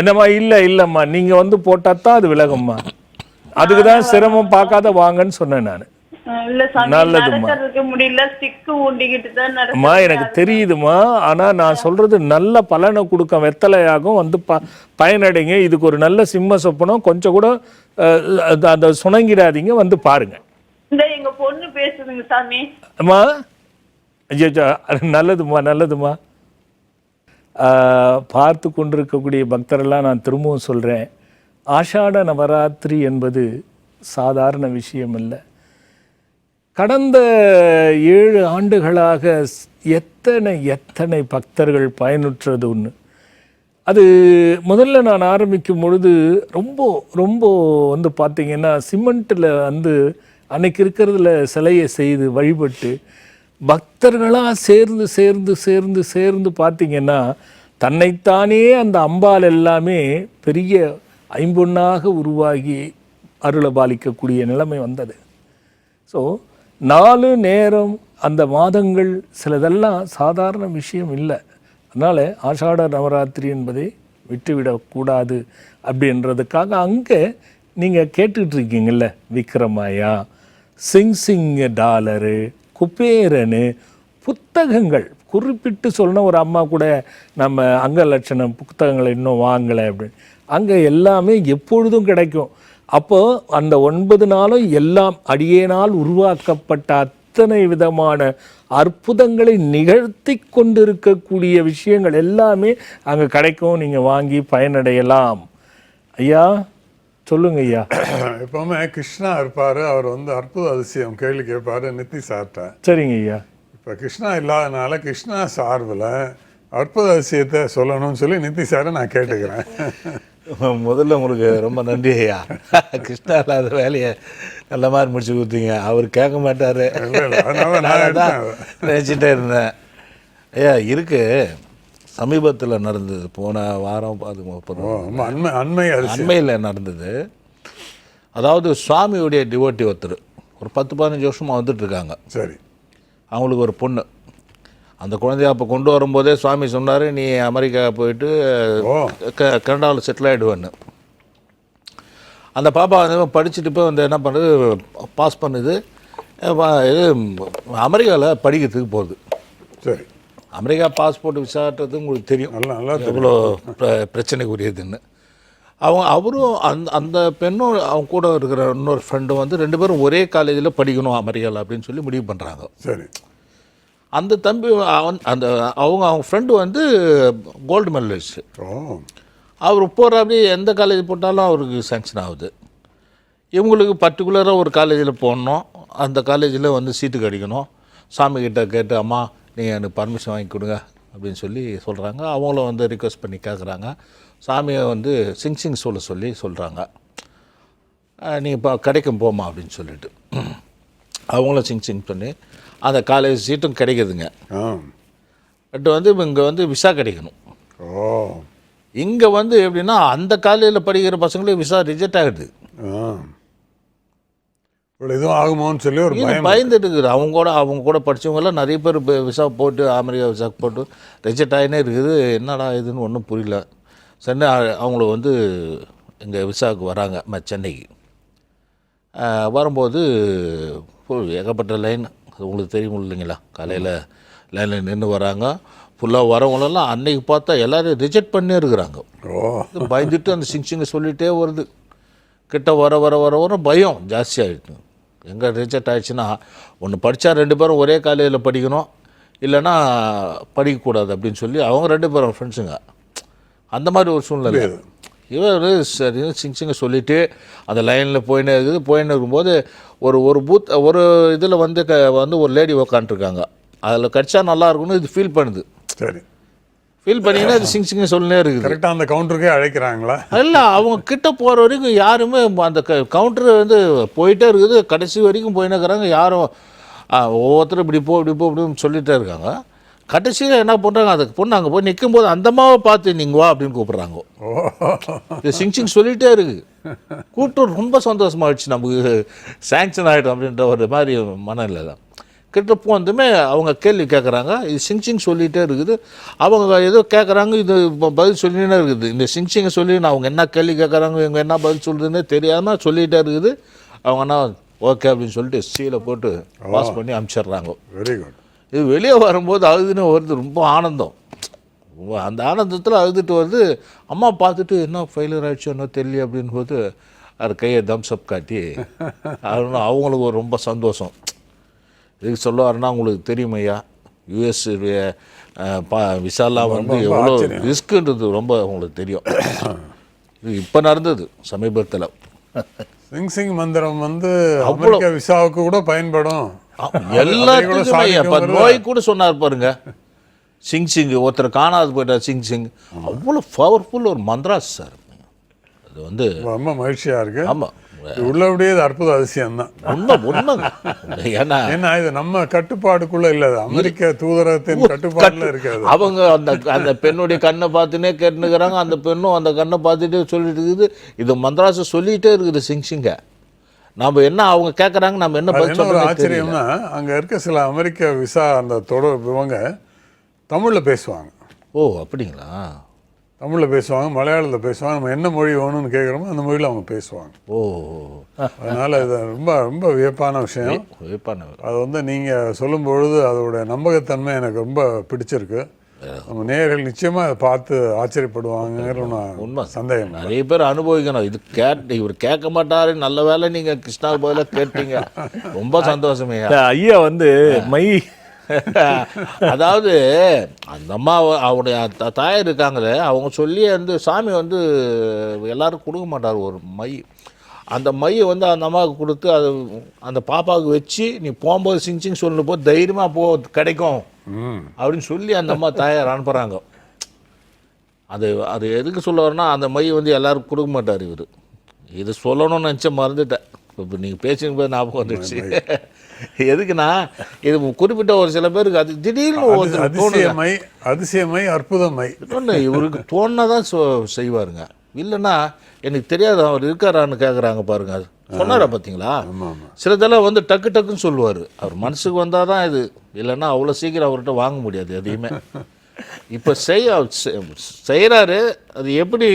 என்னம்மா? இல்லம்மா, நீங்க வந்து போட்டாதான் அது விலகும்மா. அதுக்குதான் சிரமம் பார்க்காத வாங்கன்னு சொன்னேன் நானு. நல்லதுமா, எனக்கு தெரியுதுமா. ஆனா நான் சொல்றது நல்ல பலனை கொடுக்க வெத்தலையாகும் வந்து பயனடைங்க. இதுக்கு ஒரு நல்ல சிம்ம சொப்பனம் கொஞ்சம் கூட அந்த சுணங்கிடாதீங்க, வந்து பாருங்க. எங்க பொண்ணு பேசுதுங்க சாமி. அம்மா நல்லதுமா. பார்த்து கொண்டிருக்கக்கூடிய பக்தரெல்லாம் நான் திரும்பவும் சொல்றேன், ஆஷாட நவராத்திரி என்பது சாதாரண விஷயம் இல்லை. கடந்த 7 ஆண்டுகளாக எத்தனை பக்தர்கள் பயனுற்றது ஒன்று. அது முதல்ல நான் ஆரம்பிக்கும் பொழுது ரொம்ப வந்து பார்த்தீங்கன்னா சிமெண்ட்டில் வந்து அன்னைக்கு இருக்கிறதுல சிலையை செய்து வழிபட்டு பக்தர்களாக சேர்ந்து பார்த்தீங்கன்னா தன்னைத்தானே அந்த அம்பாள் எல்லாமே பெரிய ஐம்பொன்னாக உருவாகி அருளை பாலிக்கக்கூடிய நிலைமை வந்தது. ஸோ 4 நேரம் அந்த மாதங்கள் சிலதெல்லாம் சாதாரண விஷயம் இல்லை. அதனால் ஆஷாட நவராத்திரி என்பதை விட்டுவிடக்கூடாது அப்படின்றதுக்காக அங்கே நீங்கள் கேட்டுக்கிட்டு இருக்கீங்கள்ல, விக்ரமாயா, சிங் டாலரு, குபேரனு, புத்தகங்கள் குறிப்பிட்டு சொல்லணும். ஒரு அம்மா கூட நம்ம அங்கலட்சணம் புத்தகங்களை இன்னும் வாங்கலை அப்படின்னு, அங்கே எல்லாமே எப்பொழுதும் கிடைக்கும். அப்போ அந்த 9 நாளும் எல்லாம் அடியேனால் உருவாக்கப்பட்ட அத்தனை விதமான அற்புதங்களை நிகழ்த்தி கொண்டிருக்கக்கூடிய விஷயங்கள் எல்லாமே அங்கே கிடைக்கும். நீங்கள் வாங்கி பயனடையலாம். ஐயா சொல்லுங்க ஐயா. எப்பவுமே கிருஷ்ணா இருப்பாரு, அவர் வந்து அற்புத அதிசயம் கேள்வி கேட்பாரு நித்தி சார்ட்ட. சரிங்க ஐயா. இப்போ கிருஷ்ணா இல்லாதனால கிருஷ்ணா சார்பில் அற்புத அதிசயத்தை சொல்லணும்னு சொல்லி நித்தி சாரை நான் கேட்டுக்கிறேன். முதல்ல உங்களுக்கு ரொம்ப நன்றி ஐயா. கிருஷ்ணா இல்லாத வேலையை நல்ல மாதிரி முடிச்சு கொடுத்தீங்க. அவர் கேட்க மாட்டார் நினச்சிட்டே இருந்தேன். ஐயா இருக்கு, சமீபத்தில் நடந்தது, போன வாரம் அது 30 அண்மையில் நடந்தது. அதாவது சுவாமியுடைய டிவோட்டி ஒருத்தர் ஒரு 10-15 வருஷமாக வந்துட்டுருக்காங்க. சரி. அவங்களுக்கு ஒரு பொண்ணு. அந்த குழந்தைய அப்போ கொண்டு வரும்போதே சுவாமி சொன்னார், நீ அமெரிக்கா போயிட்டு கனடாவில் செட்டில் ஆகிடுவேன்னு. அந்த பாப்பா வந்து படிச்சுட்டு போய் வந்து என்ன பண்ணுறது, பாஸ் பண்ணுது, இது அமெரிக்காவில் படிக்கிறதுக்கு போகுது. சரி. அமெரிக்கா பாஸ்போர்ட் விசாரிட்டது உங்களுக்கு தெரியும் எவ்வளோ பிரச்சனைக்குரியதுன்னு. அவரும் அந்த பெண்ணும் அவங்க கூட இருக்கிற இன்னொரு ஃப்ரெண்டும் வந்து 2 பேரும் ஒரே காலேஜில் படிக்கணும் அமெரிக்காவில் அப்படின்னு சொல்லி முடிவு பண்ணுறாங்க. சரி. அந்த தம்பி அவங்க ஃப்ரெண்டு வந்து கோல்டு மெடலிஸ்ட். அவர் போகிறாப்படி எந்த காலேஜ் போட்டாலும் அவருக்கு சேங்ஷன் ஆகுது. இவங்களுக்கு பர்டிகுலராக ஒரு காலேஜில் போடணும், அந்த காலேஜில் வந்து சீட்டு கிடைக்கணும். சாமிக்கிட்ட கேட்டு, அம்மா நீங்கள் எனக்கு பர்மிஷன் வாங்கி கொடுங்க அப்படின்னு சொல்லி சொல்கிறாங்க. அவங்களும் வந்து ரிக்வெஸ்ட் பண்ணி கேட்குறாங்க. சாமியை வந்து சிங் சொல்கிறாங்க, நீ இப்போ கிடைக்கும் போமா அப்படின்னு சொல்லிட்டு அவங்களும் சிங் பண்ணி அந்த காலேஜ் சீட்டும் கிடைக்குதுங்க. பட் வந்து இங்கே வந்து விசா கிடைக்கணும். இங்கே வந்து எப்படின்னா அந்த காலையில் படிக்கிற பசங்களே விசா ரிஜெக்ட் ஆகிடுது. எதுவும் ஆகுமோன்னு சொல்லி ஒரு பயந்துட்டு இருக்குது. அவங்க கூட படித்தவங்கெல்லாம் நிறைய பேர் விசா போட்டு அமெரிக்கா விசா போட்டு ரிஜெக்ட் ஆகினே இருக்குது. என்னடா இதுன்னு ஒன்றும் புரியல. சென்னை அவங்கள வந்து இங்கே விசாவுக்கு வராங்க சென்னைக்கு. வரும்போது ஏகப்பட்ட லைன், அது உங்களுக்கு தெரியும் இல்லைங்களா, காலையில் லைனில் நின்று வராங்க. ஃபுல்லாக வரவங்களெல்லாம் அன்னைக்கு பார்த்தா எல்லோரும் ரிஜெக்ட் பண்ணே இருக்கிறாங்க. பயந்துட்டு அந்த சிங்சிங்கை சொல்லிகிட்டே வருது. கிட்ட வர வர வர வர பயம் ஜாஸ்தியாகிடுது. எங்கே ரிஜெக்ட் ஆகிடுச்சுன்னா ஒன்று படித்தா 2 பேரும் ஒரே காலேஜில் படிக்கணும், இல்லைன்னா படிக்கக்கூடாது அப்படின்னு சொல்லி அவங்க 2 பேரும் ஃப்ரெண்ட்ஸுங்க. அந்த மாதிரி ஒரு சூழ்நிலை. இவர் சரி சிங்சிங்கை சொல்லிவிட்டு அந்த லைனில் போயின்னு இருக்கும்போது ஒரு இதில் வந்து ஒரு லேடி உக்காண்ட்ருக்காங்க. அதில் கடிச்சா நல்லா இருக்கும்னு இது ஃபீல் பண்ணுது. சரி, ஃபீல் பண்ணிங்கன்னா அது சிங்சிங்கை சொல்லினே இருக்குது. கரெக்டாக அந்த கவுண்டருக்கே அழைக்கிறாங்களா? இல்லை, அவங்க கிட்ட போகிற வரைக்கும் யாருமே அந்த கவுண்டரு வந்து போயிட்டே இருக்குது. கடைசி வரைக்கும் போயின்னு இருக்கிறாங்க. யாரும் ஒவ்வொருத்தரும் இப்படி போ அப்படின்னு சொல்லிகிட்டே இருக்காங்க. கடைசியில் என்ன பண்ணுறாங்க, அதுக்கு பொண்ணு அங்கே போய் நிற்கும் போது அந்த அம்மாவை பார்த்து நீங்கள் வா அப்படின்னு கூப்பிட்றாங்க. இது சிங்சிங் சொல்லிகிட்டே இருக்குது. கூப்பிட்டு ரொம்ப சந்தோஷமாகிடுச்சு, நமக்கு சேங்ஷன் ஆகிடும் அப்படின்ற ஒரு மாதிரி மனநிலை தான். கிட்ட போனதுமே அவங்க கேள்வி கேட்குறாங்க. இது சிங்சிங் சொல்லிகிட்டே இருக்குது. அவங்க ஏதோ கேட்குறாங்க, இது பதில் சொல்லினே இருக்குது. இந்த சிங்சிங்கை சொல்லி அவங்க என்ன கேள்வி கேட்குறாங்க, இவங்க என்ன பதில் சொல்கிறதுன்னே தெரியாமல் சொல்லிகிட்டே இருக்குது. அவங்க என்ன ஓகே அப்படின்னு சொல்லிட்டு சீலை போட்டு பாஸ் பண்ணி அனுப்பிச்சிட்றாங்க. Very good. இது வெளியே வரும்போது அழுதுன்னு வருது. ரொம்ப ஆனந்தம். அந்த ஆனந்தத்தில் அழுதுட்டு வருது. அம்மா பார்த்துட்டு என்ன ஃபெயிலியர் ஆகிடுச்சோ என்ன தெரியல அப்படின்னு போது அது கையை தம்ஸ்அப் காட்டி அவங்களுக்கு ஒரு ரொம்ப சந்தோஷம். இதுக்கு சொல்லுவாருன்னா உங்களுக்கு தெரியும் ஐயா, யூஎஸ் விசாலாம் வந்து எவ்வளோ ரிஸ்க்குன்றது ரொம்ப உங்களுக்கு தெரியும். இது இப்போ நடந்தது சமீபத்தில். சிங் மந்திரம் வந்து அமெரிக்கா விசாவுக்கு கூட பயன்படும். எல்லாத்துக்குமே நோய் கூட சொன்னார் பாருங்க. சிங் ஒருத்தர் காணாது போயிட்டார். சிங் அவ்வளோ பவர்ஃபுல் ஒரு மந்திராஸ் சார். அது வந்து ரொம்ப மகிழ்ச்சியாக இருக்கு. ஆமாம், உள்ளபடியே இது அற்புத அதிசயம் தான். ஏன்னா இது நம்ம கட்டுப்பாடுக்குள்ள இல்லை, அமெரிக்க தூதரகத்தின் கட்டுப்பாடுல இருக்காது. அவங்க அந்த பெண்ணுடைய கண்ணை பார்த்துனே கேட்டுக்கிறாங்க. அந்த பெண்ணும் அந்த கண்ணை பார்த்துட்டே சொல்லிட்டு இருக்குது. இது மந்திராசை சொல்லிகிட்டே இருக்குது சிங்க. நம்ம என்ன அவங்க கேட்குறாங்க, நம்ம என்ன ஒரு ஆச்சரியம்னா அங்கே இருக்க சில அமெரிக்க விசா அந்த இவங்க தமிழில் பேசுவாங்க. ஓ அப்படிங்களா? தமிழில் பேசுவாங்க, மலையாளத்தில் பேசுவாங்க. நம்ம என்ன மொழி வேணும்னு கேட்குறோமோ அந்த மொழியில் அவங்க பேசுவாங்க. ஓ, அதனால் இது ரொம்ப ரொம்ப வியப்பான விஷயம். அது வந்து நீங்கள் சொல்லும் பொழுது அதோட நம்பகத்தன்மை எனக்கு ரொம்ப பிடிச்சிருக்கு. நம்ம நேயர்கள் நிச்சயமாக அதை பார்த்து ஆச்சரியப்படுவாங்கிற உண்மை சந்தேகம். நிறைய பேர் அனுபவிக்கணும். இது இவர் கேட்க மாட்டாரு. நல்ல வேலை நீங்கள் கிருஷ்ணா பதிலாக கேட்டீங்க. ரொம்ப சந்தோஷமே. ஐயா வந்து அதாவது அந்த அம்மா அவருடைய தாயார் இருக்காங்களே, அவங்க சொல்லி வந்து சாமி வந்து எல்லாருக்கும் கொடுக்க மாட்டார் ஒரு மை. அந்த மையை வந்து அந்த அம்மாவுக்கு கொடுத்து அது அந்த பாப்பாவுக்கு வச்சு நீ போகும்போது சிங் சொல்லணும் போது தைரியமாக கிடைக்கும் அப்படின்னு சொல்லி அந்த அம்மா தாயார் அனுப்புகிறாங்க. அது எதுக்கு சொல்ல வரனா, அந்த மை வந்து எல்லாருக்கும் கொடுக்க மாட்டார் இவர். இது சொல்லணும்னு நினச்ச மறந்துட்டேன். இப்போ நீங்கள் பேசுங்க போது ஞாபகம் வந்துடுச்சு. எதுக்குன்னா இது குறிப்பிட்ட ஒரு சில பேருக்கு அது திடீர்னு அதிசயமை அற்புதமை இவருக்கு தோணுதான் செய்வாருங்க. இல்லைன்னா எனக்கு தெரியாது அவர் இருக்காரான்னு கேட்குறாங்க பாருங்க. அது சொன்னாரா பார்த்தீங்களா? சிலதெல்லாம் வந்து டக்கு டக்குன்னு சொல்லுவார். அவர் மனசுக்கு வந்தால் தான் இது, இல்லைன்னா அவ்வளோ சீக்கிரம் அவர்கிட்ட வாங்க முடியாது எதையுமே. இப்போ செய்கிறாரு. அது எப்படி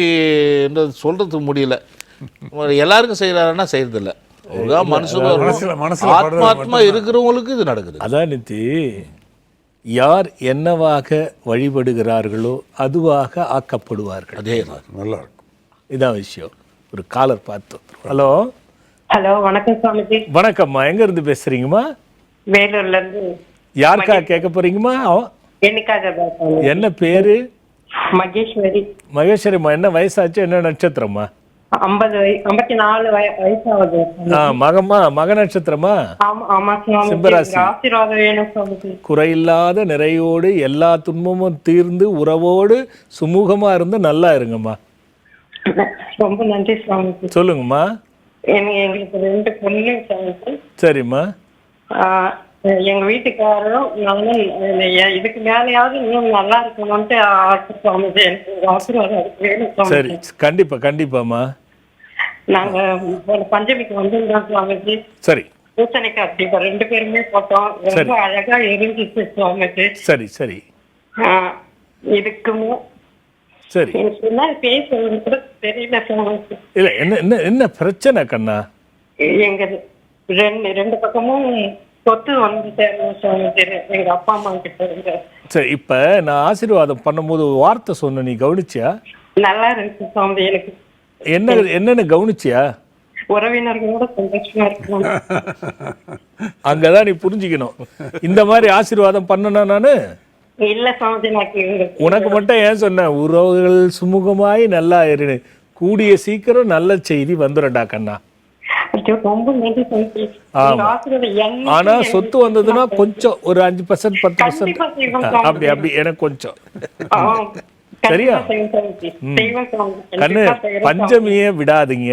சொல்கிறதுக்கு முடியல. எல்லாருக்கும் செய்கிறாருன்னா செய்கிறதில்ல. ஆத்மாத்மா இருக்கிறவங்களுக்கு இது நடக்குது. அதான் நித்தி, யார் என்னவாக வழிபடுகிறார்களோ அதுவாக ஆக்கப்படுவார்கள். அதே நல்லா இருக்கும். இதான் விஷயம். ஒரு காலர் பார்த்து. ஹலோ ஹலோ, வணக்கம் சுவாமிஜி. வணக்கம்மா, எங்க இருந்து பேசுறீங்கம்மா? வேலூர்ல இருந்து. யாருக்கா கேட்க போறீங்கம்மா? என்னைக்காக? என்ன பேரு? மகேஸ்வரி. மகேஸ்வரிம்மா, என்ன வயசாச்சு? என்ன நட்சத்திரமா? 54 வயசாகுது. மக நட்சத்திரமா? சிம்மராசி. குறையில்லாத நிறையோடு எல்லா துன்பமும் தீர்ந்து உறவோடு சுமூகமா இருந்து நல்லா இருங்கம்மா. ரொம்ப நன்றி சுவாமி. சொல்லுங்கம்மா. எங்களுக்கு 2 பொண்ணு. சரிம்மா. எங்க வீட்டுக்காரரும் நானும் இதுக்கு மேலேயாவது இன்னும் நல்லா இருக்கணும்ட்டு ஆசை சுவாமிஜி. எனக்கு ஒரு ஆசீர்வாதம் அதுக்கு வேணும் சரி, சுவாமிஜி. கண்டிப்பா கண்டிப்பாம்மா. நாங்க போன பஞ்சமிக்கு வந்திருந்தோம் சுவாமிஜி. சரி பூசணிக்காய் அப்படி 2 பேருமே போட்டோம். ரொம்ப அழகா எரிஞ்சிச்சு சுவாமிஜி. சரி சரி இதுக்குமே சரி. எனக்கு என்ன பேசுறது கூட தெரியல சுவாமிஜி. இல்ல என்ன என்ன என்ன பிரச்சனை கண்ணா? எங்க ரெண்டு பக்கமும் சொத்து வந்து சேரணும் சுவாமிஜி, எங்க அப்பா அம்மா கிட்ட இருந்து. சரி, இப்ப நான் ஆசீர்வாதம் பண்ணும்போது ஒரு வார்த்தை சொன்ன, நீ கவனிச்சியா? நல்லா இருக்கு சுவாமிஜி. எனக்கு என்ன என்னன்னு கவனிச்சியா? உறவினர்களோட சந்தோஷமா இருக்கணும். அங்கதான் நீ புரிஞ்சுக்கணும். இந்த மாதிரி ஆசீர்வாதம் பண்ணனா நானு இல்ல சுவாமிஜி, உனக்கு மட்டும் ஏன் சொன்னேன், உறவுகள் சுமூகமாய் நல்லா இரு, கூடிய சீக்கிரம் நல்ல செய்தி வந்துடும்டா கண்ணா. ரொம்ப நன்றி சுவாமிஜி. ஆமா. ஆசீர்வாதம் என்னைக்கும் ஆனா எனக்கு சொத்து வந்ததுன்னா கொஞ்சம் ஒரு 5% 10% கண்டிப்பா செய்வோம் சுவாமிஜி. அப்படி எனக்கு கொஞ்சம் கண்டிப்பா சரியா? செய்வோம் சுவாமிஜி. செய்வோம் சுவாமிஜி. கண்ணு, கண்டிப்பா செய்வோம் சுவாமிஜி. பஞ்சமியே விடாதீங்க,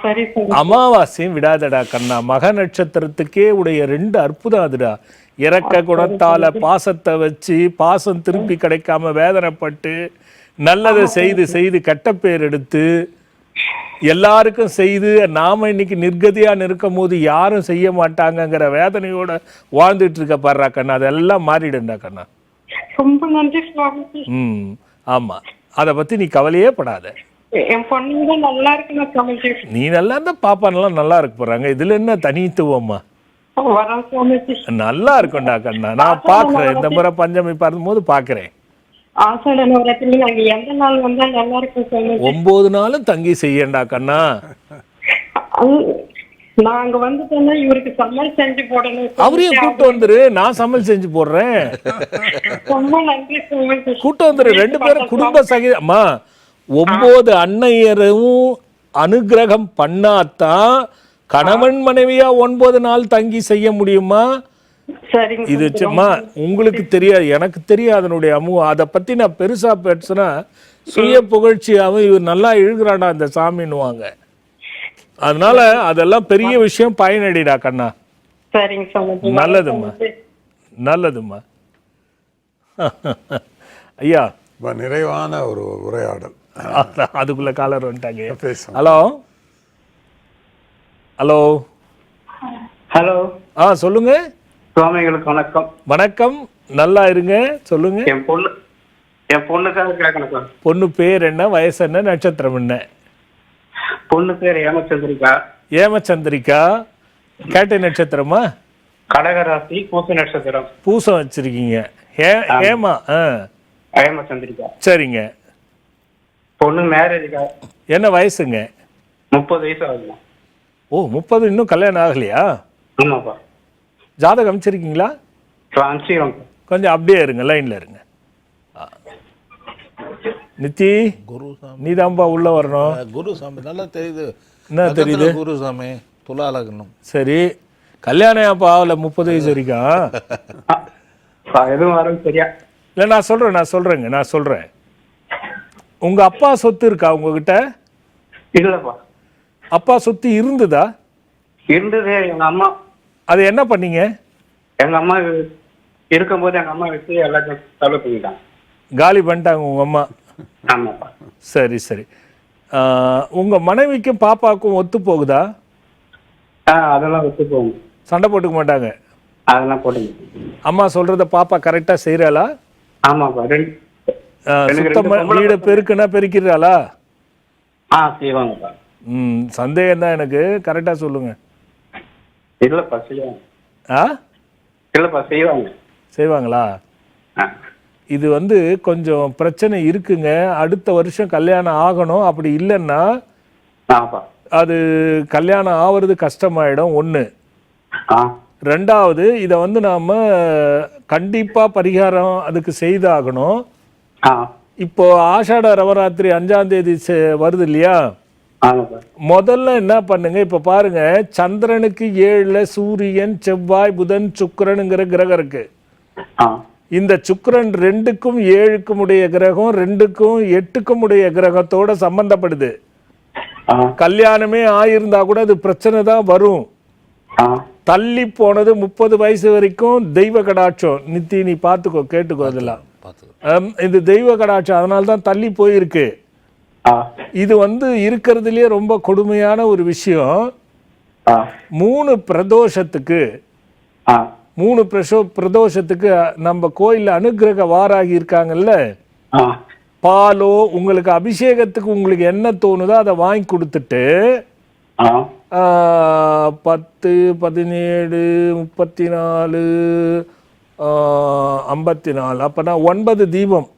சரி சுவாமிஜி. அமாவாசையும் விடாதடா கண்ணா. மக நட்சத்திரத்துக்கே உடைய 2 அற்புதம் அதுடா. இறக்க குணத்தால பாசத்தை வச்சு பாசம் திருப்பி கிடைக்காம வேதனைப்பட்டு நல்லதை செய்து செய்து கெட்ட பேர் எடுத்து எல்லாருக்கும் செய்து நாம இன்னைக்கு நிர்கதியா நிற்கும் போது யாரும் செய்ய மாட்டாங்கங்கிற வேதனையோட வாழ்ந்துட்டு இருக்க பாடுறா கண்ணா. அதெல்லாம் மாறிடுண்டா கண்ணா. ரொம்ப நன்றி சுவாமிஜி. ஆமா, அதை பத்தி நீ கவலையே படாத. என் பொண்ணுங்க நல்லா இருக்கணும் சுவாமிஜி. நீ நல்லா இருந்தா பாப்பானெல்லாம் நல்லா இருக்க போறாங்க. இதுல என்ன தனித்துவம்மா? வரோம் சுவாமிஜி. நல்லா இருக்கும்டா கண்ணா. நான் பாக்குறேன், இந்த முறை பஞ்சமி பார்க்கும்போது பாக்குறேன். ஆஷாட நவராத்திரி நாங்க எந்த நாள் வந்தா நல்லா இருக்கும் சுவாமிஜி. 9 நாளும் தங்கி செய்யண்டா கண்ணா. நாங்க வந்துட்டோம்னா இவருக்கு சமையல் செஞ்சு போடணும். அவரையும் கூட்டு வந்துரு, நான் சமையல் செஞ்சு போடுறேன். ரொம்ப நன்றி சுவாமிஜி. கூட்டு வந்துரு, 2 பேரும் குடும்ப சகிதமா. 9 அன்னையரும் அனுகிரகம் பண்ணாதான் கணவன் மனைவியா 9 நாள் தங்கி செய்ய முடியுமா? சரிங்க. இது சும்மா உங்களுக்கு தெரியாது, எனக்கு தெரியாது அதனுடைய அதை பத்தி நான் பெருசா பேசுனா சுய புகழ்ச்சியாவும் இவர் நல்லா இழுக்கிறாண்டா அந்த சாமின்னுவாங்க. அதனால அதெல்லாம் பெரிய விஷயம், பயனடிடா கண்ணா. சரிங்க சுவாமிஜி. நல்லதும்மா நல்லதும்மா. ஐயா, நிறைவான ஒரு உரையாடல். அதுக்குள்ள காலர் வந்துட்டாங்க. பேசுவோம். Hello hello hello. சொல்லுங்க. சுவாமிகளுக்கு வணக்கம். வணக்கம், நல்லா இருங்க, சொல்லுங்க. என் பொண்ணுக்காக கேட்கணும் சார். பொண்ணு பேர் என்ன, வயசு என்ன, நட்சத்திரம் என்ன? பொண்ணு பேர் ஏமச்சந்திரிகா. ஏமச்சந்திரிகா, கேட்டை நட்சத்திரமா? கடகராசி, பூச நட்சத்திரம். பூசம் வச்சிருக்கீங்க. ஏமா ஏமச்சந்திரிகா. சரிங்க. பொண்ணு மேரேஜுக்கா. என்ன வயசுங்க? 30 வயசு ஆகுதுமா. ஓ, 30. இன்னும் கல்யாணம் ஆகலையா? ஆமாப்பா. ஜாதகம் அமைச்சிருக்கீங்களா? அனுப்பிச்சிடுறோம். கொஞ்சம் அப்படியே இருங்க, லைன்ல இருங்க. நித்தி, நீதான்பா உள்ள வரணும். குருசாமி நல்லா தெரியுது. என்ன தெரியுது? குருசாமி துலா லக்னம். சரி, கல்யாணம் அப்போ ஆகல 30 வயசு வரைக்கும்? எதுவும் வரும் சரியா? இல்லை, நான் சொல்றேங்க. உங்க அப்பா சொத்து இருக்கா உங்ககிட்ட? இல்லப்பா. அப்பா சொத்து இருந்ததா? இருந்தது. எங்க அம்மா. அது என்ன பண்ணீங்க? எங்க அம்மா இருக்கும்போது எங்க அம்மா வச்சு எல்லாத்தையும் செலவு பண்ணிட்டாங்க. காலி பண்ணிட்டாங்க உங்க அம்மா? ஆமாப்பா. சரி சரி. உங்க மனைவிக்கும் பாப்பாவுக்கும் ஒத்து போகுதா? அதெல்லாம் ஒத்து போகும். சண்டை போட்டுக்க மாட்டாங்க? அதெல்லாம் போட்டுங்க. அம்மா சொல்றத பாப்பா கரெக்டா செய்யறாளா? ஆமாப்பா. சுத்தமா வீட பெருக்குனா பெருக்கிறாளா? செய்வாங்கப்பா. சந்தேகம் தான் எனக்கு, கரெக்டா சொல்லுங்க. இல்லப்பா செய்வாங்க. இல்லப்பா செய்வாங்க. செய்வாங்களா? இது கொஞ்சம் பிரச்சனை இருக்குங்க. அடுத்த வருஷம் கல்யாணம் ஆகணும். அப்படி இல்லைன்னா அது கல்யாணம் ஆவறது கஷ்டமாயிடும். 1. 2வது, இதை நாம கண்டிப்பா பரிகாரம் அதுக்கு செய்தாகணும். இப்போ ஆஷாட நவராத்திரி 5ஆம் தேதி வருது இல்லையா? முதல்ல என்ன பண்ணுங்க, இப்ப பாருங்க, சந்திரனுக்கு 7ல சூரியன், செவ்வாய், புதன், சுக்கிரனுங்கிற கிரகம் இருக்கு. இந்த சுக்கிரன் 2க்கும் 7க்கும் உடைய கிரகம், 2க்கும் 8க்கும் உடைய கிரகத்தோட சம்பந்தப்படுது. கல்யாணமே ஆயிருந்தா கூட அது பிரச்சனை தான் வரும். தள்ளி போனது 30 வயசு வரைக்கும் தெய்வ கடாட்சம். நித்தி நீ பார்த்துக்கோ, கேட்டுக்கோ. இதெல்லாம் இது தெய்வ கடாட்சம், அதனால தான் தள்ளி போயிருக்கு. இது வந்து இருக்கிறதுலயே ரொம்ப கொடுமையான ஒரு விஷயம். 3 பிரதோஷத்துக்கு பிரதோஷத்துக்கு நம்ம கோயில்ல அனுக்கிரக வாராகி இருக்காங்கல்ல, பாலோ உங்களுக்கு அபிஷேகத்துக்கு உங்களுக்கு என்ன தோணுதோ அதை வாங்கி கொடுத்துட்டு 10, 17, 34, 54 அப்பனா 9 தீபம்.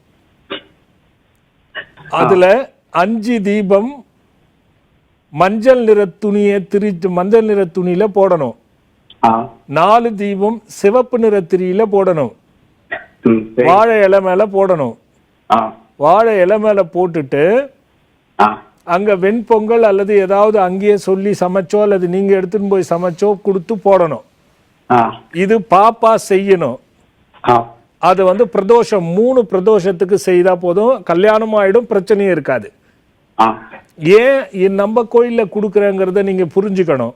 அதுல 5 தீபம் மஞ்சள் நிற துணியை மஞ்சள் நிற துணியில போடணும். 4 தீபம் சிவப்பு நிற திரியில போடணும். வாழை இலை மேல போடணும். வாழை இலை மேல போட்டுட்டு அங்க வெண்பொங்கல் அல்லது ஏதாவது அங்கேயே சொல்லி சமைச்சோ அல்லது நீங்க எடுத்துன்னு போய் சமைச்சோ கொடுத்து போடணும். இது பாப்பா செய்யணும். அது வந்து பிரதோஷம் 3 பிரதோஷத்துக்கு செய்தா போதும், கல்யாணம் ஆயிடும், பிரச்சனையே இருக்காது. ஏன் நம்ம கோயில்ல கொடுக்குறேங்கிறத நீங்க புரிஞ்சுக்கணும்.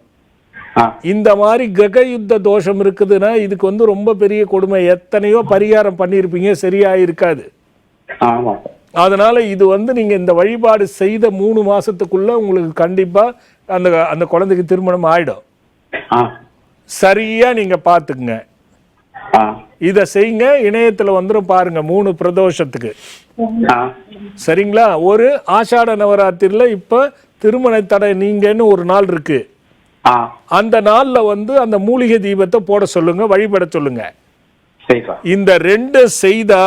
இந்த மாதிரி கிரக யுத்த தோஷம் இருக்குதுன்னா இதுக்கு வந்து ரொம்ப பெரிய கொடுமை. எத்தனையோ பரிகாரம் பண்ணியிருப்பீங்க, சரியா இருக்காது. அதனால இது வந்து நீங்க இந்த வழிபாடு செய்த 3 மாசத்துக்குள்ள உங்களுக்கு கண்டிப்பா அந்த குழந்தைக்கு திருமணம் ஆயிடும். சரியா நீங்க பாத்துக்குங்க, இத செய்யுங்க. இணையத்துல வந்துடும் பாருங்க 3 பிரதோஷத்துக்கு. சரிங்களா? ஒரு ஆஷாட நவராத்திரில இப்ப திருமண தடை நீங்கன்னு ஒரு நாள் இருக்கு. அந்த நாள்ல வந்து அந்த மூலிகை தீபத்தை போட சொல்லுங்க, வழிபட சொல்லுங்க. இந்த 2 செய்தா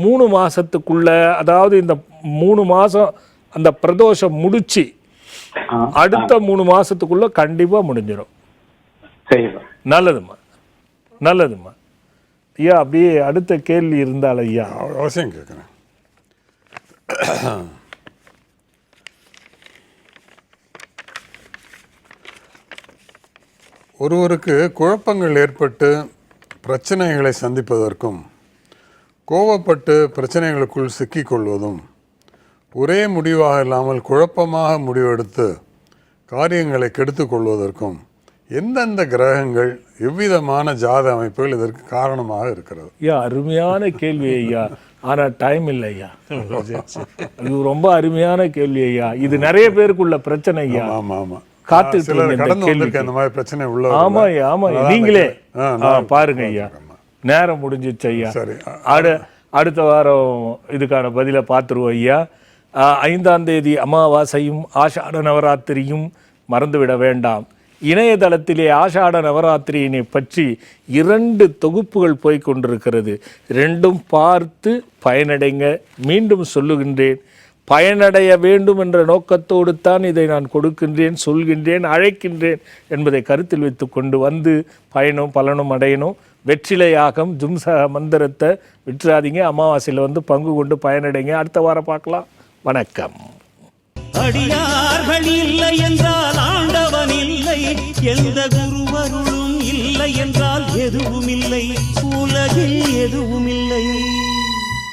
3 மாசத்துக்குள்ள, அதாவது இந்த 3 மாசம் அந்த பிரதோஷம் முடிச்சு அடுத்த 3 மாசத்துக்குள்ள கண்டிப்பா முடிஞ்சிடும். நல்லதுமா, நல்லதுமா. ஐயா அப்படியே அடுத்த கேள்வி இருந்தால் ஐயா அவசியம் கேட்குறேன். ஒருவருக்கு குழப்பங்கள் ஏற்பட்டு பிரச்சனைகளை சந்திப்பதற்கும் கோபப்பட்டு பிரச்சனைகளுக்குள் சிக்கிக்கொள்வதும் ஒரே முடிவாக இல்லாமல் குழப்பமாக முடிவெடுத்து காரியங்களை கெடுத்துக் கொள்வதற்கும் எந்தெந்த கிரகங்கள் எவ்விதமான ஜாத அமைப்புகள் இதற்கு காரணமாக இருக்கிறது? ஐயா அருமையான கேள்வி ஐயா, ஆனா டைம் இல்லை ஐயா. இது ரொம்ப அருமையான கேள்வி ஐயா. இது நிறைய பேருக்குள்ள பிரச்சனை ஐயா. ஆமா ஆமா, நீங்களே பாருங்க ஐயா, நேரம் முடிஞ்சிச்சு ஐயா. அடுத்த வாரம் இதுக்கான பதில பார்த்துருவோம் ஐயா. 5ஆம் தேதி அமாவாசையும் ஆஷாட நவராத்திரியும் மறந்துவிட வேண்டாம். இணையதளத்திலே ஆஷாட நவராத்திரியினை பற்றி 2 தொகுப்புகள் போய்கொண்டிருக்கிறது. 2ம் பார்த்து பயனடைங்க. மீண்டும் சொல்லுகின்றேன், பயனடைய வேண்டும் என்ற நோக்கத்தோடு தான் இதை நான் கொடுக்கின்றேன், சொல்கின்றேன், அழைக்கின்றேன் என்பதை கருத்தில் வைத்து கொண்டு வந்து பயனும் பலனும் அடையணும். வெற்றிலை யாகம் ஜும்ச மந்திரத்தை விட்டுறாதீங்க. அமாவாசையில் வந்து பங்கு கொண்டு பயனடைங்க. அடுத்த வாரம் பார்க்கலாம். வணக்கம். அடியார்கள் இல்லை என்றால் ஆண்டவன் இல்லை, எந்த குருவருளும் இல்லை என்றால் எதுவும் இல்லை, உலகில் எதுவும் இல்லை.